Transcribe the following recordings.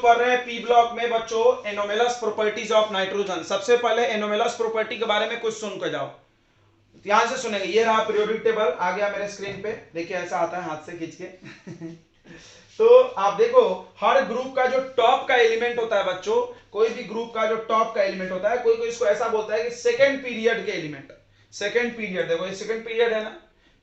पढ़ रहे हैं पी ब्लॉक में बच्चों एनोमेलस प्रॉपर्टीज ऑफ नाइट्रोजन। सबसे पहले एनोमेलस प्रॉपर्टी के बारे में कुछ सुन कर जाओ, ध्यान से सुनेंगे। ये रहा पीरियोडिक टेबल, आ गया मेरे स्क्रीन पे, देखिए ऐसा आता है हाथ से खींच के तो आप देखो हर ग्रुप का जो टॉप का एलिमेंट होता है बच्चों, कोई भी ग्रुप का जो टॉप का एलिमेंट होता है, कोई कोई इसको ऐसा बोलता है कि सेकंड पीरियड के एलिमेंट, सेकंड पीरियड, देखो ये सेकंड पीरियड है ना,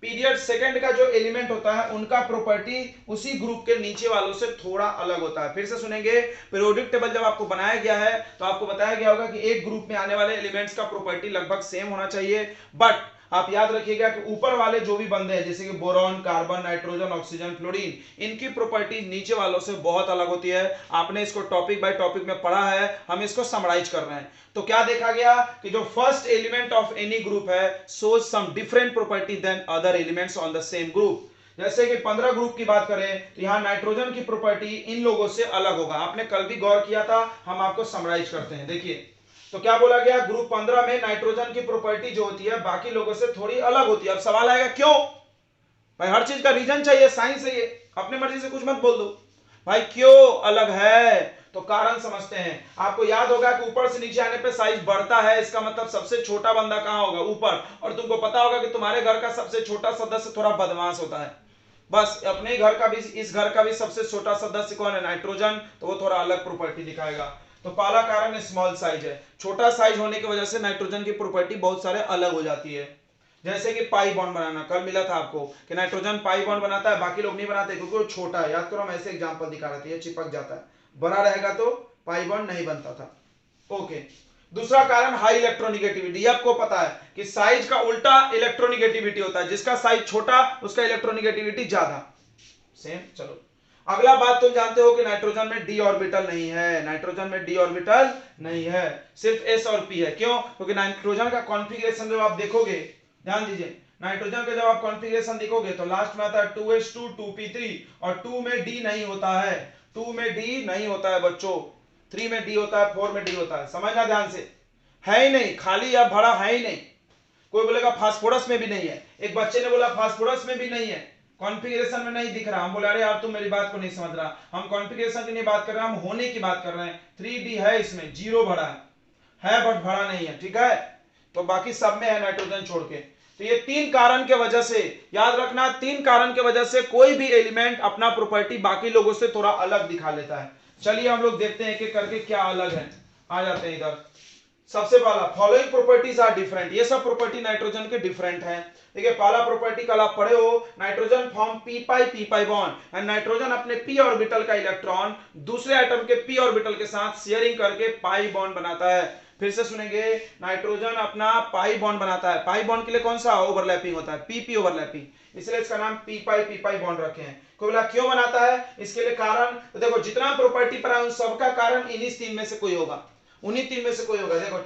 पीरियड सेकंड का जो एलिमेंट होता है उनका प्रॉपर्टी उसी ग्रुप के नीचे वालों से थोड़ा अलग होता है। फिर से सुनेंगे, पीरियोडिक टेबल जब आपको बनाया गया है तो आपको बताया गया होगा कि एक ग्रुप में आने वाले एलिमेंट्स का प्रॉपर्टी लगभग सेम होना चाहिए, बट आप याद रखिएगा कि ऊपर वाले जो भी बंदे हैं जैसे कि boron, carbon, nitrogen, oxygen, fluorine, इनकी प्रॉपर्टी नीचे वालों से बहुत अलग होती है। आपने इसको टॉपिक बाय टॉपिक में पढ़ा है, हम इसको समराइज कर रहे हैं। तो क्या देखा गया कि जो first element of any group है shows some different property than other elements on the same group. जैसे कि 15 ग्रुप की बात करें तो यहां नाइट्रोजन की प्रॉपर्टी इन लोगों से अलग होगा। आपने कल भी गौर किया था, हम आपको समराइज करते हैं। देखिए तो क्या बोला गया, ग्रुप 15 में नाइट्रोजन की प्रॉपर्टी जो होती है बाकी लोगों से थोड़ी अलग होती है। अब सवाल आएगा क्यों भाई, हर चीज का रीजन चाहिए, साइंस है ये, अपने मर्जी से कुछ मत बोल दो भाई, क्यों अलग है तो कारण समझते हैं। आपको याद होगा कि ऊपर से नीचे आने पे साइज बढ़ता है, इसका मतलब सबसे छोटा बंदा कहां होगा, ऊपर। और तुमको पता होगा कि तुम्हारे घर का सबसे छोटा सदस्य थोड़ा बदमाश होता है, बस अपने घर का भी, इस घर का भी सबसे छोटा सदस्य कौन है, नाइट्रोजन, तो वो थोड़ा अलग प्रॉपर्टी दिखाएगा। तो पहला कारण स्मॉल साइज है, छोटा साइज होने की वजह से नाइट्रोजन की प्रॉपर्टी बहुत सारे अलग हो जाती है। जैसे कि पाई बॉन्ड बनाना, कल मिला था आपको कि नाइट्रोजन पाई बॉन्ड बनाता है, बाकी लोग नहीं बनाते क्योंकि वो छोटा है। याद करो, हम ऐसे एग्जांपल दिखा रहे थे, ये चिपक जाता है, बड़ा रहेगा तो पाई बॉन्ड नहीं बनता था। ओके, दूसरा कारण हाई इलेक्ट्रोनिगेटिविटी। आपको पता है कि साइज का उल्टा इलेक्ट्रोनिगेटिविटी होता है, जिसका साइज छोटा उसका इलेक्ट्रोनिगेटिविटी ज्यादा। सेम, चलो अगला बात, तुम जानते हो कि नाइट्रोजन में डी ऑर्बिटल नहीं है, नाइट्रोजन में डी ऑर्बिटल नहीं है, सिर्फ एस और पी है। क्यों? क्योंकि नाइट्रोजन का कॉन्फ़िगरेशन जब आप देखोगे, ध्यान दीजिए, नाइट्रोजन का जब आप कॉन्फ़िगरेशन देखोगे तो लास्ट में आता है 2s2 2p3 और 2 में डी नहीं होता है, 2 में डी नहीं होता है बच्चों, 3 में डी होता है, 4 में डी होता है। समझना ध्यान से, है ही नहीं, खाली या भरा है ही नहीं। कोई बोलेगा फास्फोरस में भी नहीं है, एक बच्चे ने बोला फास्फोरस में भी नहीं है, कॉन्फ़िगरेशन में नहीं दिख रहा। हम बोले अरे यार तुम मेरी बात को नहीं समझ रहा, हम कॉन्फ़िगरेशन की नहीं बात कर रहे हैं, हम होने की बात कर रहे हैं। 3D है, इसमें जीरो भरा है बट भरा नहीं है, ठीक है, तो बाकी सब में है नाइट्रोजन छोड़ के। तो ये तीन कारण के वजह से, याद रखना, तीन कारण के वजह से कोई भी एलिमेंट अपना प्रॉपर्टी बाकी लोगों से थोड़ा अलग दिखा लेता है। चलिए हम लोग देखते हैं एक करके क्या अलग है, आ जाते हैं इधर। सबसे पहला, फॉलोइंग प्रॉपर्टीज आर डिफरेंट, ये सब प्रॉपर्टी नाइट्रोजन के डिफरेंट हैं। देखिए पहला प्रॉपर्टी कल आप पढ़े हो, nitrogen form P pi bond and nitrogen अपने पी ऑर्बिटल का इलेक्ट्रॉन दूसरे एटम के पी ऑर्बिटल के साथ शेयरिंग करके पाई बॉन्ड बनाता है। फिर से सुनेंगे, नाइट्रोजन अपना पाई बॉन्ड बनाता है, पाई बॉन्ड के लिए कौन सा ओवरलैपिंग होता है, पी ओवरलैपिंग, इसलिए इसका नाम पी पाई बॉन्ड रखे हैं। कोई बोला क्यों बनाता है, इसके लिए कारण, तो देखो जितना प्रॉपर्टी पर उन सबका कारण इन्हीं तीन में से कोई होगा, उन्हीं तीन में से कोई होगा। देखो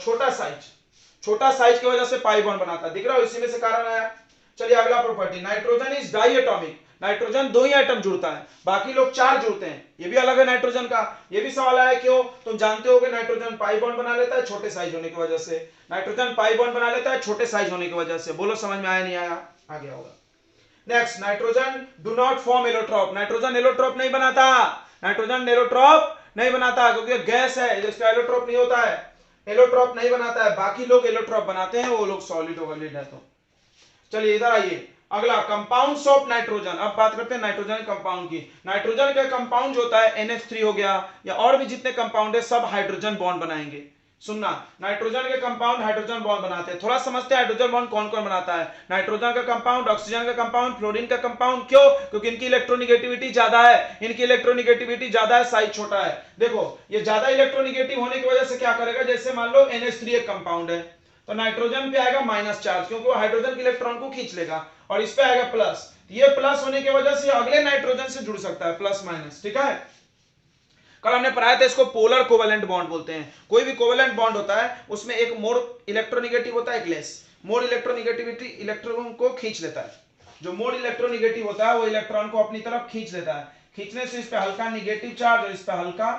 छोटा साइज की वजह से पाई बॉन्ड बनाता है, दिख रहा है, इसी में से कारण आया। चलिए अगला property, nitrogen is diatomic, nitrogen दो ही एटम जुड़ता है, बाकी लोग चार जुड़ते हैं, ये भी अलग है नाइट्रोजन का। ये भी सवाल आया क्यों, तुम जानते हो कि नाइट्रोजन पाई बॉन्ड बना लेता है छोटे साइज होने की वजह से, नाइट्रोजन पाई बॉन्ड बना लेता है छोटे साइज होने की वजह से। बोलो समझ में आया नहीं आया, आ गया होगा। Next, nitrogen do not form allotrope, nitrogen allotrope नहीं बनाता, नाइट्रोजन एलोट्रॉप नहीं बनाता क्योंकि गैस है जिसका एलोट्रॉप नहीं होता है, एलोट्रॉप नहीं बनाता है, बाकी लोग एलोट्रॉप बनाते हैं, वो लोग सॉलिड ओवरलेड है। तो चलिए इधर आइए, अगला कंपाउंड्स ऑफ नाइट्रोजन। अब बात करते हैं नाइट्रोजन कंपाउंड की। नाइट्रोजन का कंपाउंड जो होता है NH3 हो गया, या और भी जितने कंपाउंड है सब हाइड्रोजन बॉन्ड बनाएंगे। सुनना, नाइट्रोजन के कंपाउंड हाइड्रोजन बॉन्ड बनाते हैं। थोड़ा समझते हैं हाइड्रोजन बॉन्ड कौन कौन बनाता है। नाइट्रोजन का कंपाउंड, ऑक्सीजन का कंपाउंड, फ्लोरीन का कंपाउंड। क्यों? क्योंकि इनकी इलेक्ट्रोनिगेटिविटी ज्यादा है, इनकी इलेक्ट्रोनिगेटिविटी ज्यादा है, साइज छोटा है। देखो ये ज्यादा इलेक्ट्रोनिगेटिव होने की वजह से क्या करेगा, जैसे मान लो NH3 एक कंपाउंड है तो नाइट्रोजन पे आएगा माइनस चार्ज, क्योंकि वो हाइड्रोजन के इलेक्ट्रॉन को खींच लेगा, और इस पे आएगा प्लस। ये प्लस होने की वजह से अगले नाइट्रोजन से जुड़ सकता है, प्लस माइनस, ठीक है। कल हमने पढ़ाया था इसको पोलर कोवेलेंट बॉन्ड बोलते हैं। कोई भी कोवेलेंट बॉन्ड होता है उसमें एक मोर इलेक्ट्रोनिगेटिव होता है, एक लेस। मोर इलेक्ट्रोनिगेटिविटी इलेक्ट्रॉन को खींच लेता है, जो मोर इलेक्ट्रोनिगेटिव होता है वो इलेक्ट्रॉन को अपनी तरफ खींच लेता है। खींचने से इस पे हल्का निगेटिव चार्ज और इस पे हल्का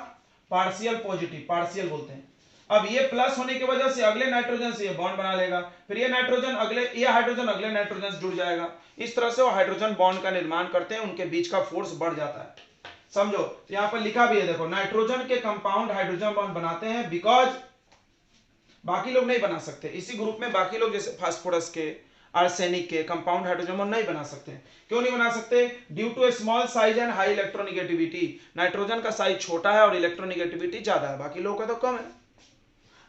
पार्शियल पॉजिटिव, पार्शियल बोलते हैं। अब ये प्लस होने की वजह से अगले नाइट्रोजन से ये बॉन्ड बना लेगा, फिर ये हाइड्रोजन अगले नाइट्रोजन से जुड़ जाएगा। इस तरह से वो हाइड्रोजन बॉन्ड का निर्माण करते हैं, उनके बीच का फोर्स बढ़ जाता है। समझो, तो यहां पर लिखा भी है, देखो नाइट्रोजन के कंपाउंड हाइड्रोजन बॉन्ड बनाते हैं बिकॉज बाकी लोग नहीं बना सकते, इसी ग्रुप में बाकी लोग जैसे फास्फोरस के, आर्सेनिक के कंपाउंड हाइड्रोजन बॉन्ड नहीं बना सकते। क्यों नहीं बना सकते? Due to a small size and high electronegativity, nitrogen का साइज छोटा है और इलेक्ट्रोनिगेटिविटी ज्यादा है, बाकी लोगों का तो कम है।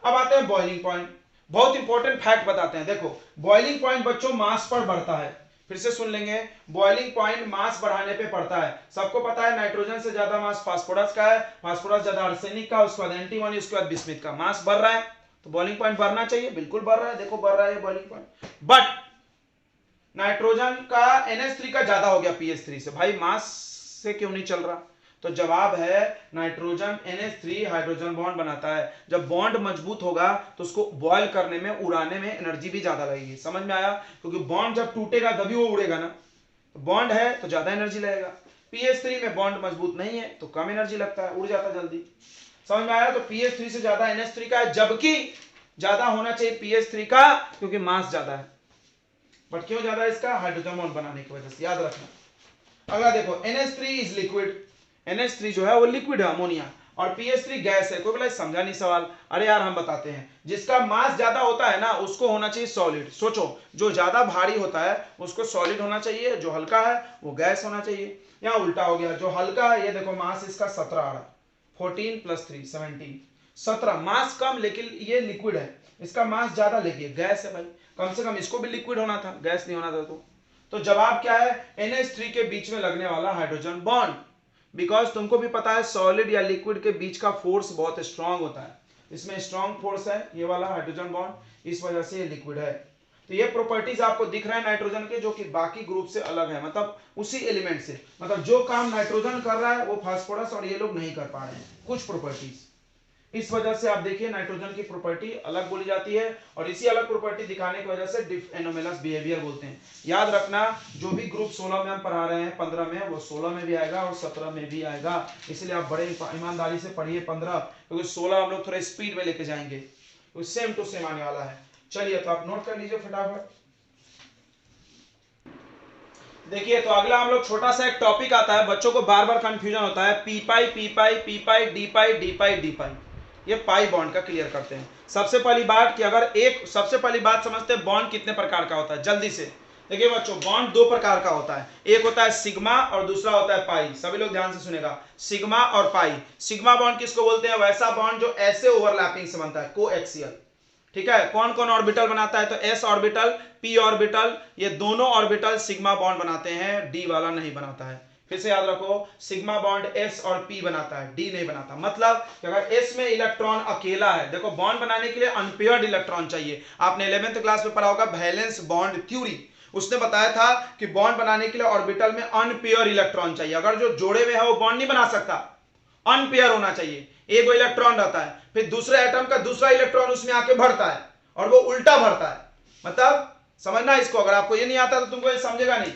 अब आते हैं बॉइलिंग पॉइंट, बहुत इंपॉर्टेंट फैक्ट बताते हैं। देखो बॉइलिंग पॉइंट बच्चों मास पर बढ़ता है, फिर से सुन लेंगे, बॉइलिंग पॉइंट मास बढ़ाने पे पड़ता है। सबको पता है नाइट्रोजन से ज्यादा मास फास्फोरस का है, फास्फोरस ज्यादा आर्सेनिक का, उसके बाद एंटीमनी, उसके बाद बिस्मिथ का। मास बढ़ रहा है तो बॉइलिंग पॉइंट बढ़ना चाहिए, बिल्कुल बढ़ रहा है, देखो बढ़ रहा है बॉइलिंग पॉइंट। बट नाइट्रोजन का NH3 का ज्यादा हो गया pH3 से, भाई मास से क्यों नहीं चल रहा? तो जवाब है नाइट्रोजन NH3 हाइड्रोजन बॉन्ड बनाता है, जब बॉन्ड मजबूत होगा तो उसको बॉयल करने में, उड़ाने में एनर्जी भी ज्यादा लगेगी। समझ में आया? क्योंकि बॉन्ड जब टूटेगा तभी वो उड़ेगा ना, तो बॉन्ड है तो ज्यादा एनर्जी लगेगा। pH3 में बॉन्ड मजबूत नहीं है तो कम एनर्जी लगता है, उड़ जाता जल्दी। समझ में आया? तो pH3 से ज्यादा NH3 का है, जबकि ज्यादा होना चाहिए pH3 का क्योंकि मास ज्यादा है। बट क्यों ज्यादा है इसका? हाइड्रोजन बॉन्ड बनाने की वजह से, याद रखना। अगला देखो NH3 इज लिक्विड, NH3 जो है वो लिक्विड है, अमोनिया, और pH3 गैस है। कोई बोला समझा नहीं सवाल? अरे यार हम बताते हैं, जिसका मास ज्यादा होता है ना उसको होना चाहिए सॉलिड। सोचो, जो ज्यादा भारी होता है उसको सॉलिड होना चाहिए, जो हल्का है वो गैस होना चाहिए। यहाँ उल्टा हो गया, जो हल्का है, ये देखो मास इसका 17 आ रहा है, 14 + 3 17, 17 मास कम, लेकिन ये लिक्विड है, इसका मास ज्यादा, लेकिन गैस है भाई, कम से कम इसको भी लिक्विड होना था, गैस नहीं होना था। तो जवाब क्या है? NH3 के बीच में लगने वाला हाइड्रोजन बॉन्ड, बिकॉज तुमको भी पता है सॉलिड या लिक्विड के बीच का फोर्स बहुत स्ट्रांग होता है, इसमें स्ट्रांग फोर्स है ये वाला हाइड्रोजन बॉन्ड, इस वजह से ये लिक्विड है। तो ये प्रॉपर्टीज आपको दिख रहे हैं नाइट्रोजन के, जो कि बाकी ग्रुप से अलग है, मतलब उसी एलिमेंट से, मतलब जो काम नाइट्रोजन कर रहा है वो फास्फोरस और ये लोग नहीं कर पा रहे हैं, कुछ प्रॉपर्टीज। इस वजह से आप देखिए नाइट्रोजन की प्रॉपर्टी अलग बोली जाती है, और इसी अलग प्रॉपर्टी दिखाने की वजह से एनोमेलस बिहेवियर बोलते हैं। याद रखना, जो भी ग्रुप 16 में हम पढ़ा रहे हैं 15 में, वो 16 में भी आएगा और 17 में भी आएगा, इसलिए आप बड़े ईमानदारी से पढ़िए 15, क्योंकि 16 हम लोग थोड़ा स्पीड में लेके जाएंगे, तो सेम टू सेम आने वाला है। चलिए तो आप नोट कर लीजिए फटाफट। देखिए तो अगला हम लोग छोटा सा एक टॉपिक आता है, बच्चों को बार बार कंफ्यूजन होता है, पी पाई पी पाई पी पाई डी पाई डी पाई डी पाई, ये पाई बॉन्ड का क्लियर करते हैं। सबसे पहली बात कि अगर सबसे पहली बात समझते हैं बॉन्ड कितने प्रकार का होता है, जल्दी से देखिए बच्चों, बॉन्ड दो प्रकार का होता है, एक होता है सिग्मा और दूसरा होता है पाई। सभी लोग ध्यान से सुनेगा, सिग्मा और पाई। सिग्मा बॉन्ड किसको बोलते हैं? वैसा बॉन्ड जो ऐसे ओवरलैपिंग से बनता है, कोएक्सियल, ठीक है। कौन कौन ऑर्बिटल बनाता है? तो s ऑर्बिटल, p ऑर्बिटल, ये दोनों ऑर्बिटल सिग्मा बॉन्ड बनाते हैं, d वाला नहीं बनाता है। फिर से याद रखो, सिग्मा बॉन्ड s और p बनाता है, d नहीं बनाता। मतलब कि अगर s में इलेक्ट्रॉन अकेला है, देखो बॉन्ड बनाने के लिए अनपेयर्ड इलेक्ट्रॉन चाहिए। आपने 11th क्लास में पढ़ा होगा वैलेंस बॉन्ड थ्योरी, उसने बताया था कि बॉन्ड बनाने के लिए ऑर्बिटल में अनपेयर इलेक्ट्रॉन चाहिए, अगर जो जोड़े हुए है वो बॉन्ड नहीं बना सकता, अनपेयर होना चाहिए। एक वो इलेक्ट्रॉन रहता है, फिर दूसरे एटम का दूसरा इलेक्ट्रॉन उसमें आके भरता है और वो उल्टा भरता है। मतलब समझना इसको, अगर आपको ये नहीं आता तो तुमको ये समझेगा नहीं।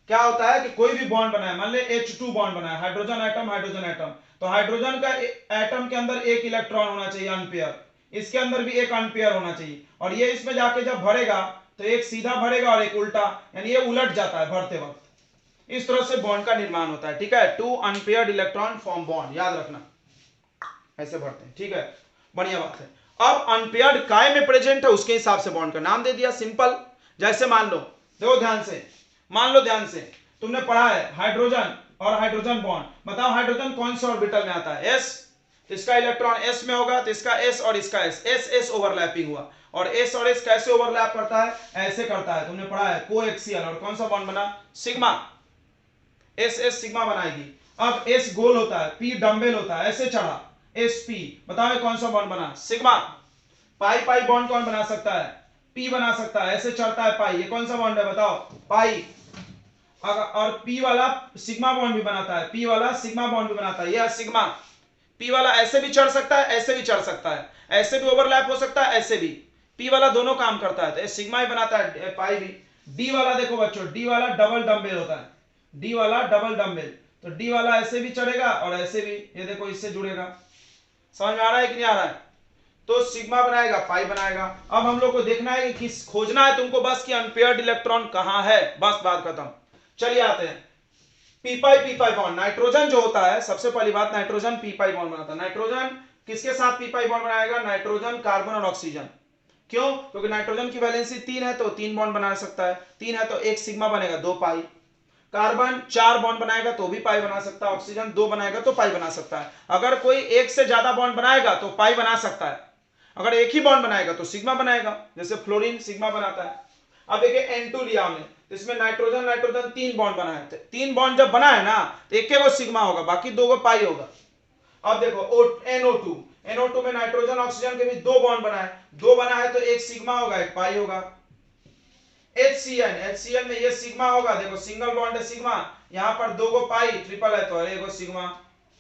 क्या होता है कि कोई भी बॉन्ड बना है, मान ले H2 बॉन्ड बना है, हाइड्रोजन एटम, तो हाइड्रोजन का एटम के अंदर एक इलेक्ट्रॉन होना चाहिए अनपेयर, इसके अंदर भी एक अनपेयर होना चाहिए, और ये इसमें जाके जब भरेगा तो एक सीधा भरेगा और एक उल्टा, यानी ये उलट जाता है भरते वक्त। इस तरह से बॉन्ड का निर्माण होता है, ठीक है। 2 अनपेयर्ड इलेक्ट्रॉन फॉर्म बॉन्ड, याद रखना, ऐसे भरते हैं, ठीक है, बढ़िया बात है। अब अनपेयर्ड काय में प्रेजेंट है उसके हिसाब से बॉन्ड का नाम दे दिया, सिंपल। जैसे मान लो, देखो ध्यान से, मान लो ध्यान से, तुमने पढ़ा है हाइड्रोजन और हाइड्रोजन बॉन्ड, बताओ हाइड्रोजन कौन से ऑर्बिटल में आता है? s, इसका इलेक्ट्रॉन s में होगा, तो इसका s और इसका s, s s ओवरलैपिंग हुआ, और s और s कैसे ओवरलैप करता है? ऐसे करता है, तुमने पढ़ा है कोएक्सियल, और कौन सा बॉन्ड बना? सिग्मा, s s सिग्मा बनाएगी। अब s गोल होता है, p डंबल होता है, ऐसे चढ़ा, sp, बताओ कौन सा बॉन्ड बना? सिग्मा। पाई पाई बॉन्ड कौन बना सकता है? p बना सकता है, ऐसे चढ़ता है पाई, ये कौन सा बॉन्ड है बताओ? पाई। और p वाला सिग्मा बॉन्ड भी बनाता है, p वाला सिग्मा बॉन्ड भी बनाता है, यह सिग्मा। p वाला ऐसे भी चढ़ सकता है, ऐसे भी चढ़ सकता है, ऐसे भी ओवरलैप हो सकता है, ऐसे भी, p वाला दोनों काम करता है, तो ये सिग्मा ही बनाता है, पाई भी। d वाला देखो बच्चों, d वाला डबल डंबल होता है, d वाला डबल डंबल, तो d वाला ऐसे भी चढ़ेगा और ऐसे भी, ये देखो इससे जुड़ेगा। समझ में आ रहा है कि नहीं आ रहा है? तो सिग्मा बनाएगा, पाई बनाएगा। अब हम लोग को देखना है कि किस खोजना है तुमको बस कि अनपेयर्ड इलेक्ट्रॉन कहां है, बस बात खत्म। चलिए आते हैं, पी पाई बॉन्ड, नाइट्रोजन जो होता है, सबसे पहली बात नाइट्रोजन पी पाई बॉन्ड बनाता है। नाइट्रोजन किसके साथ पी पाई बॉन्ड बनाएगा? नाइट्रोजन, कार्बन और ऑक्सीजन। क्यों? क्योंकि नाइट्रोजन की वैलेंसी 3 है तो 3 बॉन्ड बना सकता है, 3 है तो 1 सिग्मा बनेगा, 2 पाई। कार्बन 4 बॉन्ड बनाएगा तो भी पाई बना सकता है, ऑक्सीजन 2 बनाएगा तो पाई बना सकता है। अगर कोई एक से ज्यादा बॉन्ड बनाएगा तो पाई बना सकता है, अगर एक ही बॉन्ड बनाएगा तो सिग्मा बनाएगा, जैसे फ्लोरीन सिग्मा बनाता है। अब देखिए N2 लिया हमने, इसमें नाइट्रोजन नाइट्रोजन 3 बॉन्ड बनाए थे, 3 बॉन्ड जब बना है ना तो एक के वो सिग्मा होगा, बाकी 2 को पाई होगा। अब देखो NO2 में नाइट्रोजन ऑक्सीजन के बीच 2 बॉन्ड बना है, 2 बना है तो एक सिग्मा होगा, एक पाई होगा। HCl में ये सिग्मा होगा, देखो सिंगल बॉन्ड है सिग्मा, यहां पर 2 को पाई, ट्रिपल है तो एक सिग्मा।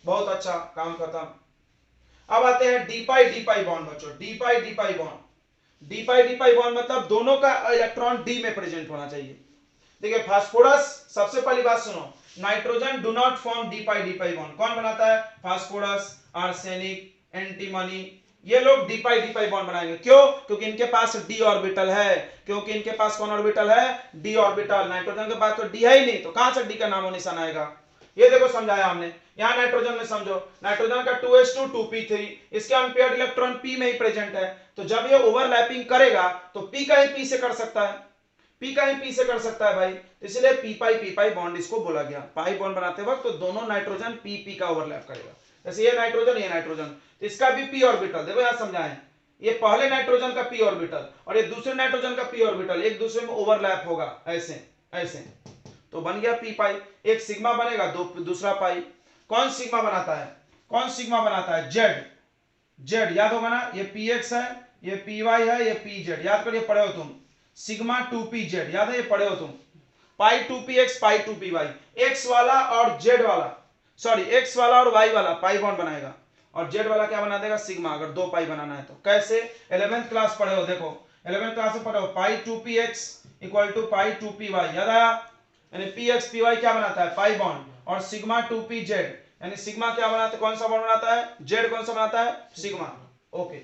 बहुत अच्छा, काम खत्म। अब आते हैं डी पाई बॉन्ड बच्चों, डी पाई बॉन्ड मतलब दोनों का इलेक्ट्रॉन डी में प्रेजेंट होना चाहिए। देखिए फास्फोरस, सबसे पहली बात सुनो, nitrogen do not form D pi bond. कौन बनाता है? फास्फोरस, आर्सेनिक, एंटीमनी, ये लोग डी पाई बॉन्ड बनाएंगे। क्यों? क्योंकि इनके पास डी ऑर्बिटल है, क्योंकि इनके पास कौन ऑर्बिटल है? D orbital. नाइट्रोजन के पास तो डी है ही नहीं, तो कहां से डी का नामो निशान आएगा? ये देखो समझाया हमने। यहां नाइट्रोजन में समझो, नाइट्रोजन का 2s2 2p3, इसके अनपेयर्ड इलेक्ट्रॉन p में ही प्रेजेंट है, तो जब ये ओवरलैपिंग करेगा तो p का ही p से कर सकता है, p का ही p से कर सकता है भाई, इसलिए p पाई बॉन्ड इसको बोला गया। पाई बॉन्ड बनाते वक्त तो दोनों नाइट्रोजन p का ओवरलैप करेगा, जैसे ये नाइट्रोजन, तो इसका भी p ऑर्बिटल, देखो यहां समझाएं, ये पहले नाइट्रोजन का p ऑर्बिटल और ये दूसरे नाइट्रोजन का p ऑर्बिटल एक दूसरे में ओवरलैप होगा, ऐसे ऐसे, तो बन गया p पाई। एक सिग्मा बनेगा, दूसरा पाई। कौन सिग्मा बनाता है? जेड याद होगा ना, ये px है, ये py है, ये pz, याद करिए, पढ़े हो तुम। सिग्मा 2pz, याद है, ये पढ़े हो तुम। पाई 2px, पाई 2py, x वाला और z वाला, सॉरी x वाला और y वाला पाई बॉन्ड बनाएगा, और z वाला क्या बना देगा? सिग्मा, अगर 2 पाई बनाना है तो। कैसे? 11th क्लास पढ़े हो, देखो 11th क्लास में पढ़े हो, पाई 2px equal to pi 2py, याद आया? यानी px py क्या बनाता है? पाई बॉन्ड, और सिग्मा 2pz, यानी सिग्मा क्या बनाता है? कौन सा बॉन्ड बनाता है? z कौन सा बनाता है? सिग्मा। ओके,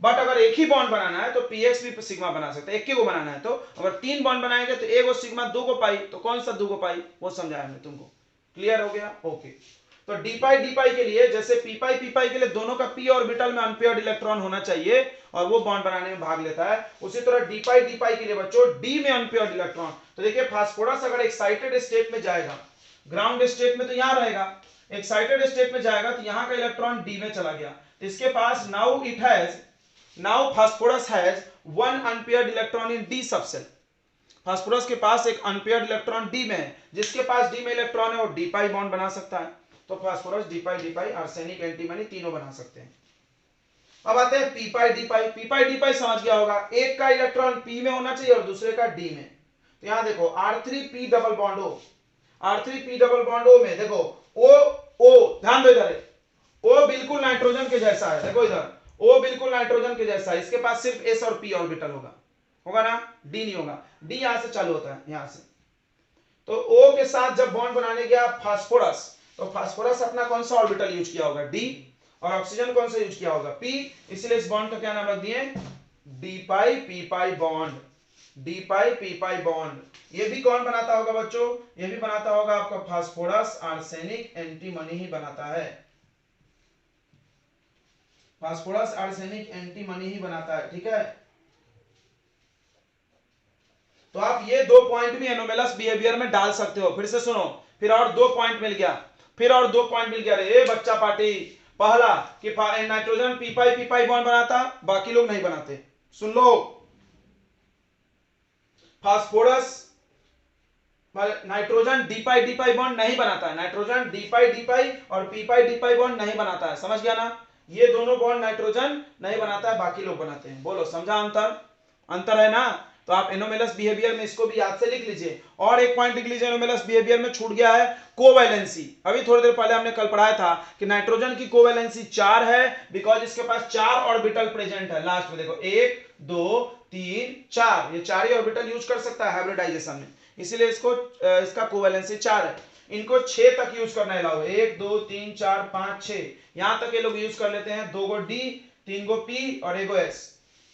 बट अगर एक ही बॉन्ड बनाना है तो px भी सिग्मा बना सकते हैं, एक ही को बनाना है तो। अगर 3 बॉन्ड बनाएंगे तो एक को सिग्मा, 2 को पाई, तो कौन सा 2 को पाई? वो समझाया हमने तुमको, क्लियर हो गया? ओके, तो डी पाई के लिए, जैसे पी पाई के लिए दोनों का p ऑर्बिटल में अनपेयर्ड इलेक्ट्रॉन होना चाहिए और वो बॉन्ड बनाने में भाग लेता है, उसी तरह डी पाई के लिए बच्चों d में अनपेयर्ड इलेक्ट्रॉन। तो देखिए फास्फोरस अगर एक्साइटेड स्टेट में जाएगा, ग्राउंड स्टेट में तो यहां रहेगा, एक्साइटेड स्टेट में जाएगा तो यहां का इलेक्ट्रॉन डी में चला गया, तो इसके पास now phosphorus has 1 unpaired electron in d subshell. Phosphorus के पास एक अनपेयर्ड इलेक्ट्रॉन डी में है, जिसके पास डी में इलेक्ट्रॉन है वो डी पाई बॉन्ड बना सकता है। तो फास्फोरस डी पाई, आर्सेनिक, एंटीमनी तीनों बना सकते हैं। अब आते हैं पी पाई डी पाई समझ गया होगा, एक का इलेक्ट्रॉन p में होना चाहिए और दूसरे का d में। तो यहां देखो R3p double bond O, R3p double bond O में देखो O, ध्यान दो इधर, O बिल्कुल नाइट्रोजन के जैसा है, देखो इधर O बिल्कुल नाइट्रोजन के जैसा है, इसके पास सिर्फ s और p ऑर्बिटल होगा ना, d नहीं होगा, d यहां से चालू होता है, यहां से। तो O के साथ जब बॉन्ड बनाने गया फास्फोरस, तो फास्फोरस अपना कौन सा ऑर्बिटल यूज किया होगा? d, और ऑक्सीजन कौन सा यूज किया होगा? p, इसलिए इस बॉन्ड का क्या नाम रख दिए? डी पाई पी पाई बॉन्ड, डी पाई पी पाई बॉन्ड। ये भी कौन बनाता होगा बच्चों? ये भी बनाता होगा आपका फास्फोरस, आर्सेनिक, एंटीमनी ही बनाता है, फास्फोरस, आर्सेनिक, एंटीमनी ही बनाता है, ठीक है। तो आप ये 2 पॉइंट भी एनोमेलस बिहेवियर में डाल सकते हो। फिर से सुनो, फिर और 2 पॉइंट मिल गया, रे बच्चा पार्टी। पहला कि नाइट्रोजन पी पाई बॉन्ड बनाता, बाकी लोग नहीं बनाते। सुन लो, phosphorus nitrogen d pi bond नहीं बनाता है, नाइट्रोजन डी पाई और पी पाई बॉन्ड नहीं बनाता है, समझ गया ना? ये दोनों बॉन्ड नाइट्रोजन नहीं बनाता है, बाकी लोग बनाते हैं। बोलो समझा? अंतर है ना? तो आप एनोमेलस बिहेवियर में इसको भी याद से लिख लीजिए। और एक पॉइंट लिख लीजिए, एनोमेलस बिहेवियर में छूट गया है, कोवैलेंसी। अभी थोड़ी देर पहले हमने कल पढ़ाया था कि नाइट्रोजन की कोवैलेंसी 4 है, बिकॉज इसके पास 4 ऑर्बिटल प्रेजेंट है। लास्ट में देखो 1 2 3 4, ये 4 ही ऑर्बिटल यूज कर सकता है हाइब्रिडाइजेशन में, इसीलिए इसका कोवैलेंसी 4 है। इनको 6 तक यूज करना अलाउ है, 1 2 3 4 5 6, यहां तक ये लोग यूज कर लेते हैं। 2 गो डी, 3 गो पी और 1 गो एस,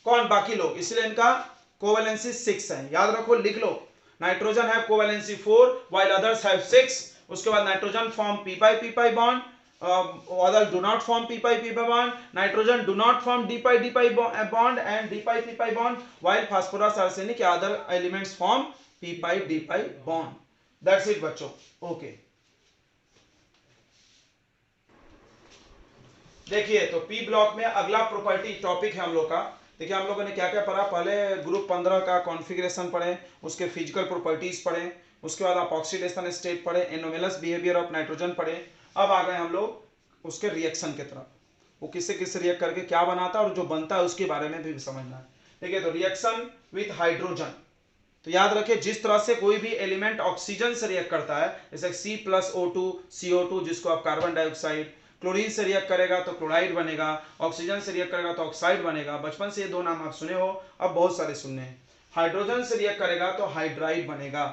कौन? बाकी लोग, इसलिए इनका कोवैलेंसी 6 है। याद रखो, लिख लो, नाइट्रोजन है कोवैलेंसी 4 while others have 6, उसके बाद nitrogen form p pi p pi bond, other do not form p pi p pi bond, nitrogen do not form d pi bond and d pi p pi bond, while phosphorus arsenic other elements form p pi d pi bond. That's it बच्चों. Okay. देखिए तो P block में अगला property topic है हम लोग का. देखिए हम लोगों ने क्या क्या पढ़ा. पहले ग्रुप 15 का कॉन्फ़िगरेशन पढ़े, उसके फिजिकल प्रॉपर्टीज पढ़े, उसके बाद आप ऑक्सीडेशन स्टेट पढ़े, एनोमेलस बिहेवियर ऑफ नाइट्रोजन पढ़े. अब आ गए हम लोग उसके रिएक्शन की तरफ. वो किससे किससे रिएक्ट करके क्या बनाता है और जो बनता है उसके बारे में भी समझना है. ठीक है, तो रिएक्शन विथ हाइड्रोजन. तो याद रखिए जिस तरह से कोई भी एलिमेंट ऑक्सीजन से रिएक्ट करता है, जैसे C+O2 CO2 जिसको आप कार्बन डाइऑक्साइड, क्लोरीन से रिएक्ट करेगा तो क्लोराइड बनेगा, ऑक्सीजन से रिएक्ट करेगा तो ऑक्साइड बनेगा. बचपन से ये दो नाम आप सुने हो, अब बहुत सारे सुनने हैं. हाइड्रोजन से रिएक्ट करेगा तो हाइड्राइड बनेगा.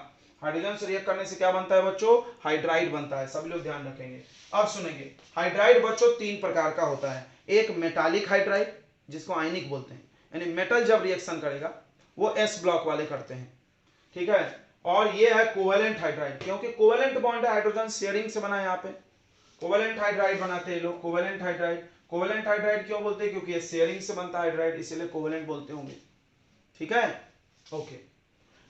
हाइड्रोजन से रिएक्ट करने से क्या बनता है बच्चों? हाइड्राइड बनता है. सभी लोग ध्यान रखेंगे. अब सुनेंगे, हाइड्राइड बच्चों तीन प्रकार का होता है. एक मेटालिक हाइड्राइड जिसको आयनिक बोलते हैं, यानी मेटल जब रिएक्शन करेगा वो S ब्लॉक वाले करते हैं. ठीक है, और ये है कोवेलेंट हाइड्राइड, क्योंकि कोवेलेंट बॉन्ड है, हाइड्रोजन शेयरिंग से बना है. यहाँ पे कोवेलेंट हाइड्राइड बनाते हैं लोग. कोवेलेंट हाइड्राइड, कोवेलेंट हाइड्राइड क्यों बोलते हैं? क्योंकि ये शेयरिंग से बनता है हाइड्राइड, इसीलिए कोवेलेंट बोलते होंगे. ठीक है, ओके.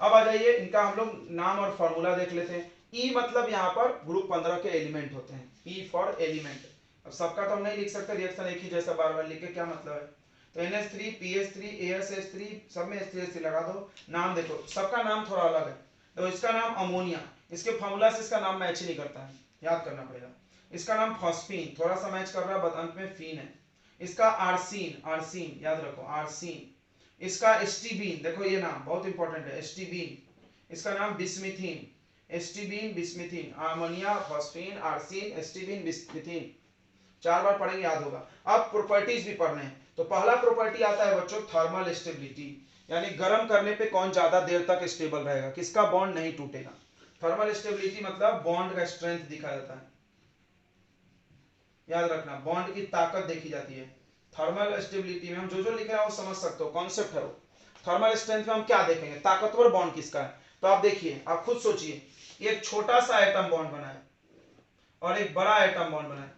अब आ जाइए इनका हम लोग नाम और फॉर्मूला देख लेते हैं. ई मतलब यहाँ पर ग्रुप 15 के एलिमेंट होते हैं. E for element. अब सबका तो हम नहीं लिख सकते, रिएक्शन एक ही जैसा बार बार लिख के क्या मतलब है. तो NH3 PH3 ASH3 सब में H3 लगा दो. नाम देखो सबका नाम थोड़ा अलग है. तो इसका नाम अमोनिया, इसके फॉर्मूला से इसका नाम मैच नहीं करता है, याद करना पड़ेगा. इसका नाम फॉस्फीन, थोड़ा सा मैच कर रहा है, अंत में फीन है. इसका आर्सीन, आर्सीन याद रखो, आर्सीन. इसका एस्टिबीन, देखो ये नाम बहुत इंपॉर्टेंट है, एस्टिबीन. इसका नाम बिस्मिथीन, एस्टिबीन बिस्मिथीन. Ammonia, phosphine, आर्सीन, एस्टिबीन, बिस्मिथीन. 4 बार पढ़ेंगे याद होगा. अब प्रॉपर्टीज भी पढ़ने हैं. तो पहला प्रॉपर्टी आता है बच्चों थर्मल स्टेबिलिटी, यानी गर्म करने पे कौन ज्यादा देर तक स्टेबल रहेगा, किसका बॉन्ड नहीं टूटेगा. थर्मल स्टेबिलिटी मतलब बॉन्ड का स्ट्रेंथ दिखा जाता है. याद रखना, बॉन्ड की ताकत देखी जाती है. थर्मल स्टेबिलिटी में हम जो जो लिख रहे हैं वो समझ सकते हो, कॉन्सेप्ट है वो. थर्मल स्ट्रेंथ में हम क्या देखेंगे, ताकतवर बॉन्ड किसका है. तो आप देखिए, आप खुद सोचिए, एक छोटा सा एटम बॉन्ड बना है और एक बड़ा एटम बॉन्ड बना है,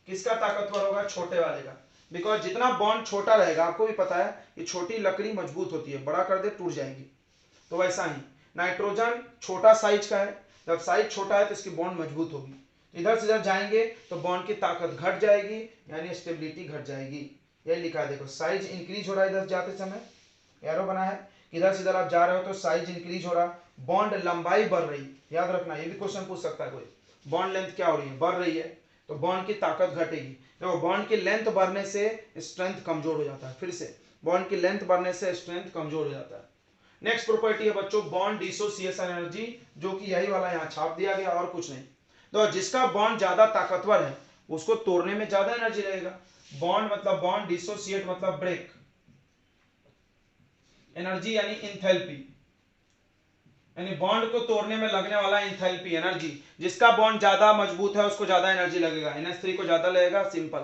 किसका ताकतवर होगा? छोटे वाले का. बिकॉज जितना बॉन्ड छोटा रहेगा, आपको भी पता है कि छोटी लकड़ी मजबूत होती है, बड़ा कर दे टूट जाएगी. तो वैसा ही नाइट्रोजन छोटा साइज का है, जब साइज छोटा है तो इसकी बॉन्ड मजबूत होगी. इधर से इधर जाएंगे तो बॉन्ड की ताकत घट जाएगी, यानी स्टेबिलिटी घट जाएगी. ये लिखा है देखो, साइज इंक्रीज हो रहा है इधर जाते समय, एरो बना है. इधर से इधर आप जा रहे हो तो साइज इंक्रीज हो रहा, बॉन्ड लंबाई बढ़ रही. याद रखना, ये भी क्वेश्चन पूछ सकता है कोई, बॉन्ड लेंथ क्या हो रही है? बढ़ रही है, तो बॉन्ड की ताकत घटेगी. तो बॉन्ड की लेंथ बढ़ने से स्ट्रेंथ कमजोर हो जाता है. फिर से बॉन्ड की लेंथ बढ़ने से स्ट्रेंथ कमजोर हो जाता है. नेक्स्ट प्रॉपर्टी है बच्चों बॉन्ड डिसोसिएशन एनर्जी, जो कि यही वाला यहाँ छाप दिया गया और कुछ नहीं. तो जिसका बॉन्ड ज्यादा ताकतवर है उसको तोड़ने में ज्यादा एनर्जी लगेगा. बॉन्ड मतलब बॉन्ड, डिसोसिएट मतलब ब्रेक. एनर्जी यानी इंथैल्पी, यानी बॉन्ड को तोड़ने में लगने वाला इंथैल्पी एनर्जी. जिसका बॉन्ड ज्यादा मजबूत है उसको ज्यादा एनर्जी लगेगा. NH3 को ज्यादा लगेगा, सिंपल.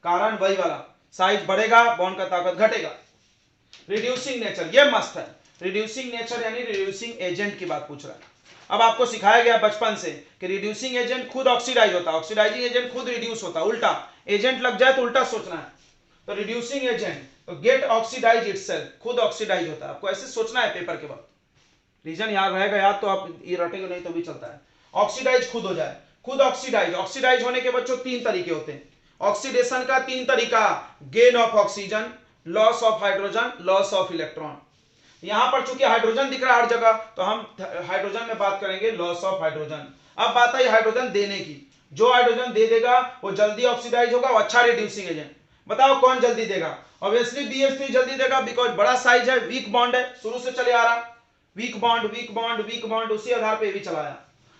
कारण वही वाला, साइज बढ़ेगा, बॉन्ड का ताकत घटेगा. रिड्यूसिंग नेचर, ये मस्त है. रिड्यूसिंग नेचर यानी रिड्यूसिंग एजेंट की बात पूछ रहा है. अब आपको सिखाया गया बचपन से कि रिड्यूसिंग एजेंट खुद ऑक्सीडाइज होता है, ऑक्सीडाइजिंग एजेंट खुद रिड्यूस होता है. उल्टा एजेंट लग जाए तो उल्टा सोचना है. तो रिड्यूसिंग एजेंट तो गेट ऑक्सीडाइज इटसेल्फ, खुद ऑक्सीडाइज होता है. आपको ऐसे सोचना है पेपर के वक्त, रीजन याद रहेगा याद तो आप ये रटेंगे, नहीं तो भी चलता है. ऑक्सीडाइज खुद हो जाए, खुद ऑक्सीडाइज. ऑक्सीडाइज होने के बच्चों 3 तरीके होते हैं. ऑक्सीडेशन का 3 तरीका, gain of oxygen, loss of hydrogen, loss of electron. यहां पर चूंकि हाइड्रोजन दिख रहा है हर जगह, तो हम हाइड्रोजन में बात करेंगे लॉस ऑफ हाइड्रोजन. अब बात आई हाइड्रोजन देने की. जो हाइड्रोजन दे देगा वो जल्दी ऑक्सीडाइज होगा, वो अच्छा रिड्यूसिंग एजेंट. बताओ कौन जल्दी देगा? ऑब्वियसली BH3 जल्दी देगा, बिकॉज बड़ा साइज है, वीक बॉन्ड है, शुरू से चले आ रहा. Weak bond, weak bond, weak bond, उसी आधार पे भी चलाया.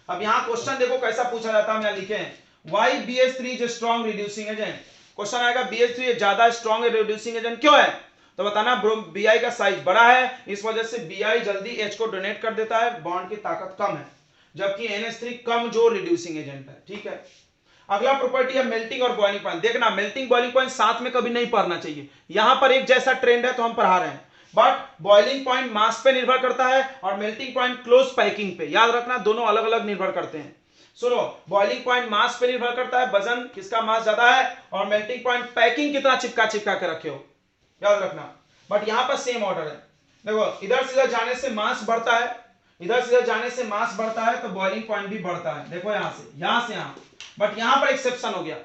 अब यहां क्वेश्चन देखो कैसा पूछा जाता है, हम लिखे हैं why BH3 is strong reducing agent. Question आएगा BH3 ज्यादा स्ट्रॉन्ग रिड्यूसिंग एजेंट क्यों है? तो बताना Bi का साइज बड़ा है, इस वजह से Bi जल्दी H को डोनेट कर देता है, बॉन्ड की ताकत कम है, जबकि NH3 कमजोर रिड्यूसिंग एजेंट है. ठीक है, अगला प्रॉपर्टी है मेल्टिंग और बॉइलिंग पॉइंट. देखना मेल्टिंग बॉइलिंग पॉइंट साथ में कभी नहीं पढ़ना चाहिए. यहां पर एक जैसा ट्रेंड है तो हम पढ़ा रहे हैं, बट बॉइलिंग पॉइंट मास पे निर्भर करता है और मेल्टिंग पॉइंट क्लोज पैकिंग पे. याद रखना, दोनों अलग अलग निर्भर करते हैं. सुनो, बॉइलिंग पॉइंट मास पे निर्भर करता है, वजन किसका मास ज्यादा है, और मेल्टिंग पॉइंट पैकिंग कितना चिपका चिपका के रखे हो, याद रखना। बट यहां पर सेम ऑर्डर है। देखो इधर से इधर जाने से मास बढ़ता है, इधर से इधर जाने से मास बढ़ता है, तो बॉइलिंग पॉइंट भी बढ़ता है। देखो यहां से यहां, बट यहां पर एक्सेप्शन हो गया।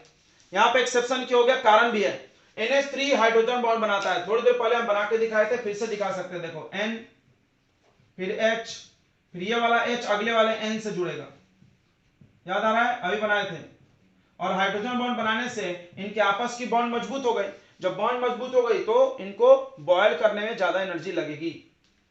यहां पर एक्सेप्शन क्यों हो गया, कारण भी है। NH3 हाइड्रोजन बॉन्ड बनाता है, थोड़ी देर पहले हम बना के दिखाए थे, फिर से दिखा सकते हैं। देखो N, फिर H, फिर ये वाला H अगले वाले N से जुड़ेगा, याद आ रहा है, अभी बनाए थे। और हाइड्रोजन बॉन्ड बनाने से इनके आपस की बॉन्ड मजबूत हो गई। जब बॉन्ड मजबूत हो गई तो इनको बॉयल करने में ज्यादा एनर्जी लगेगी।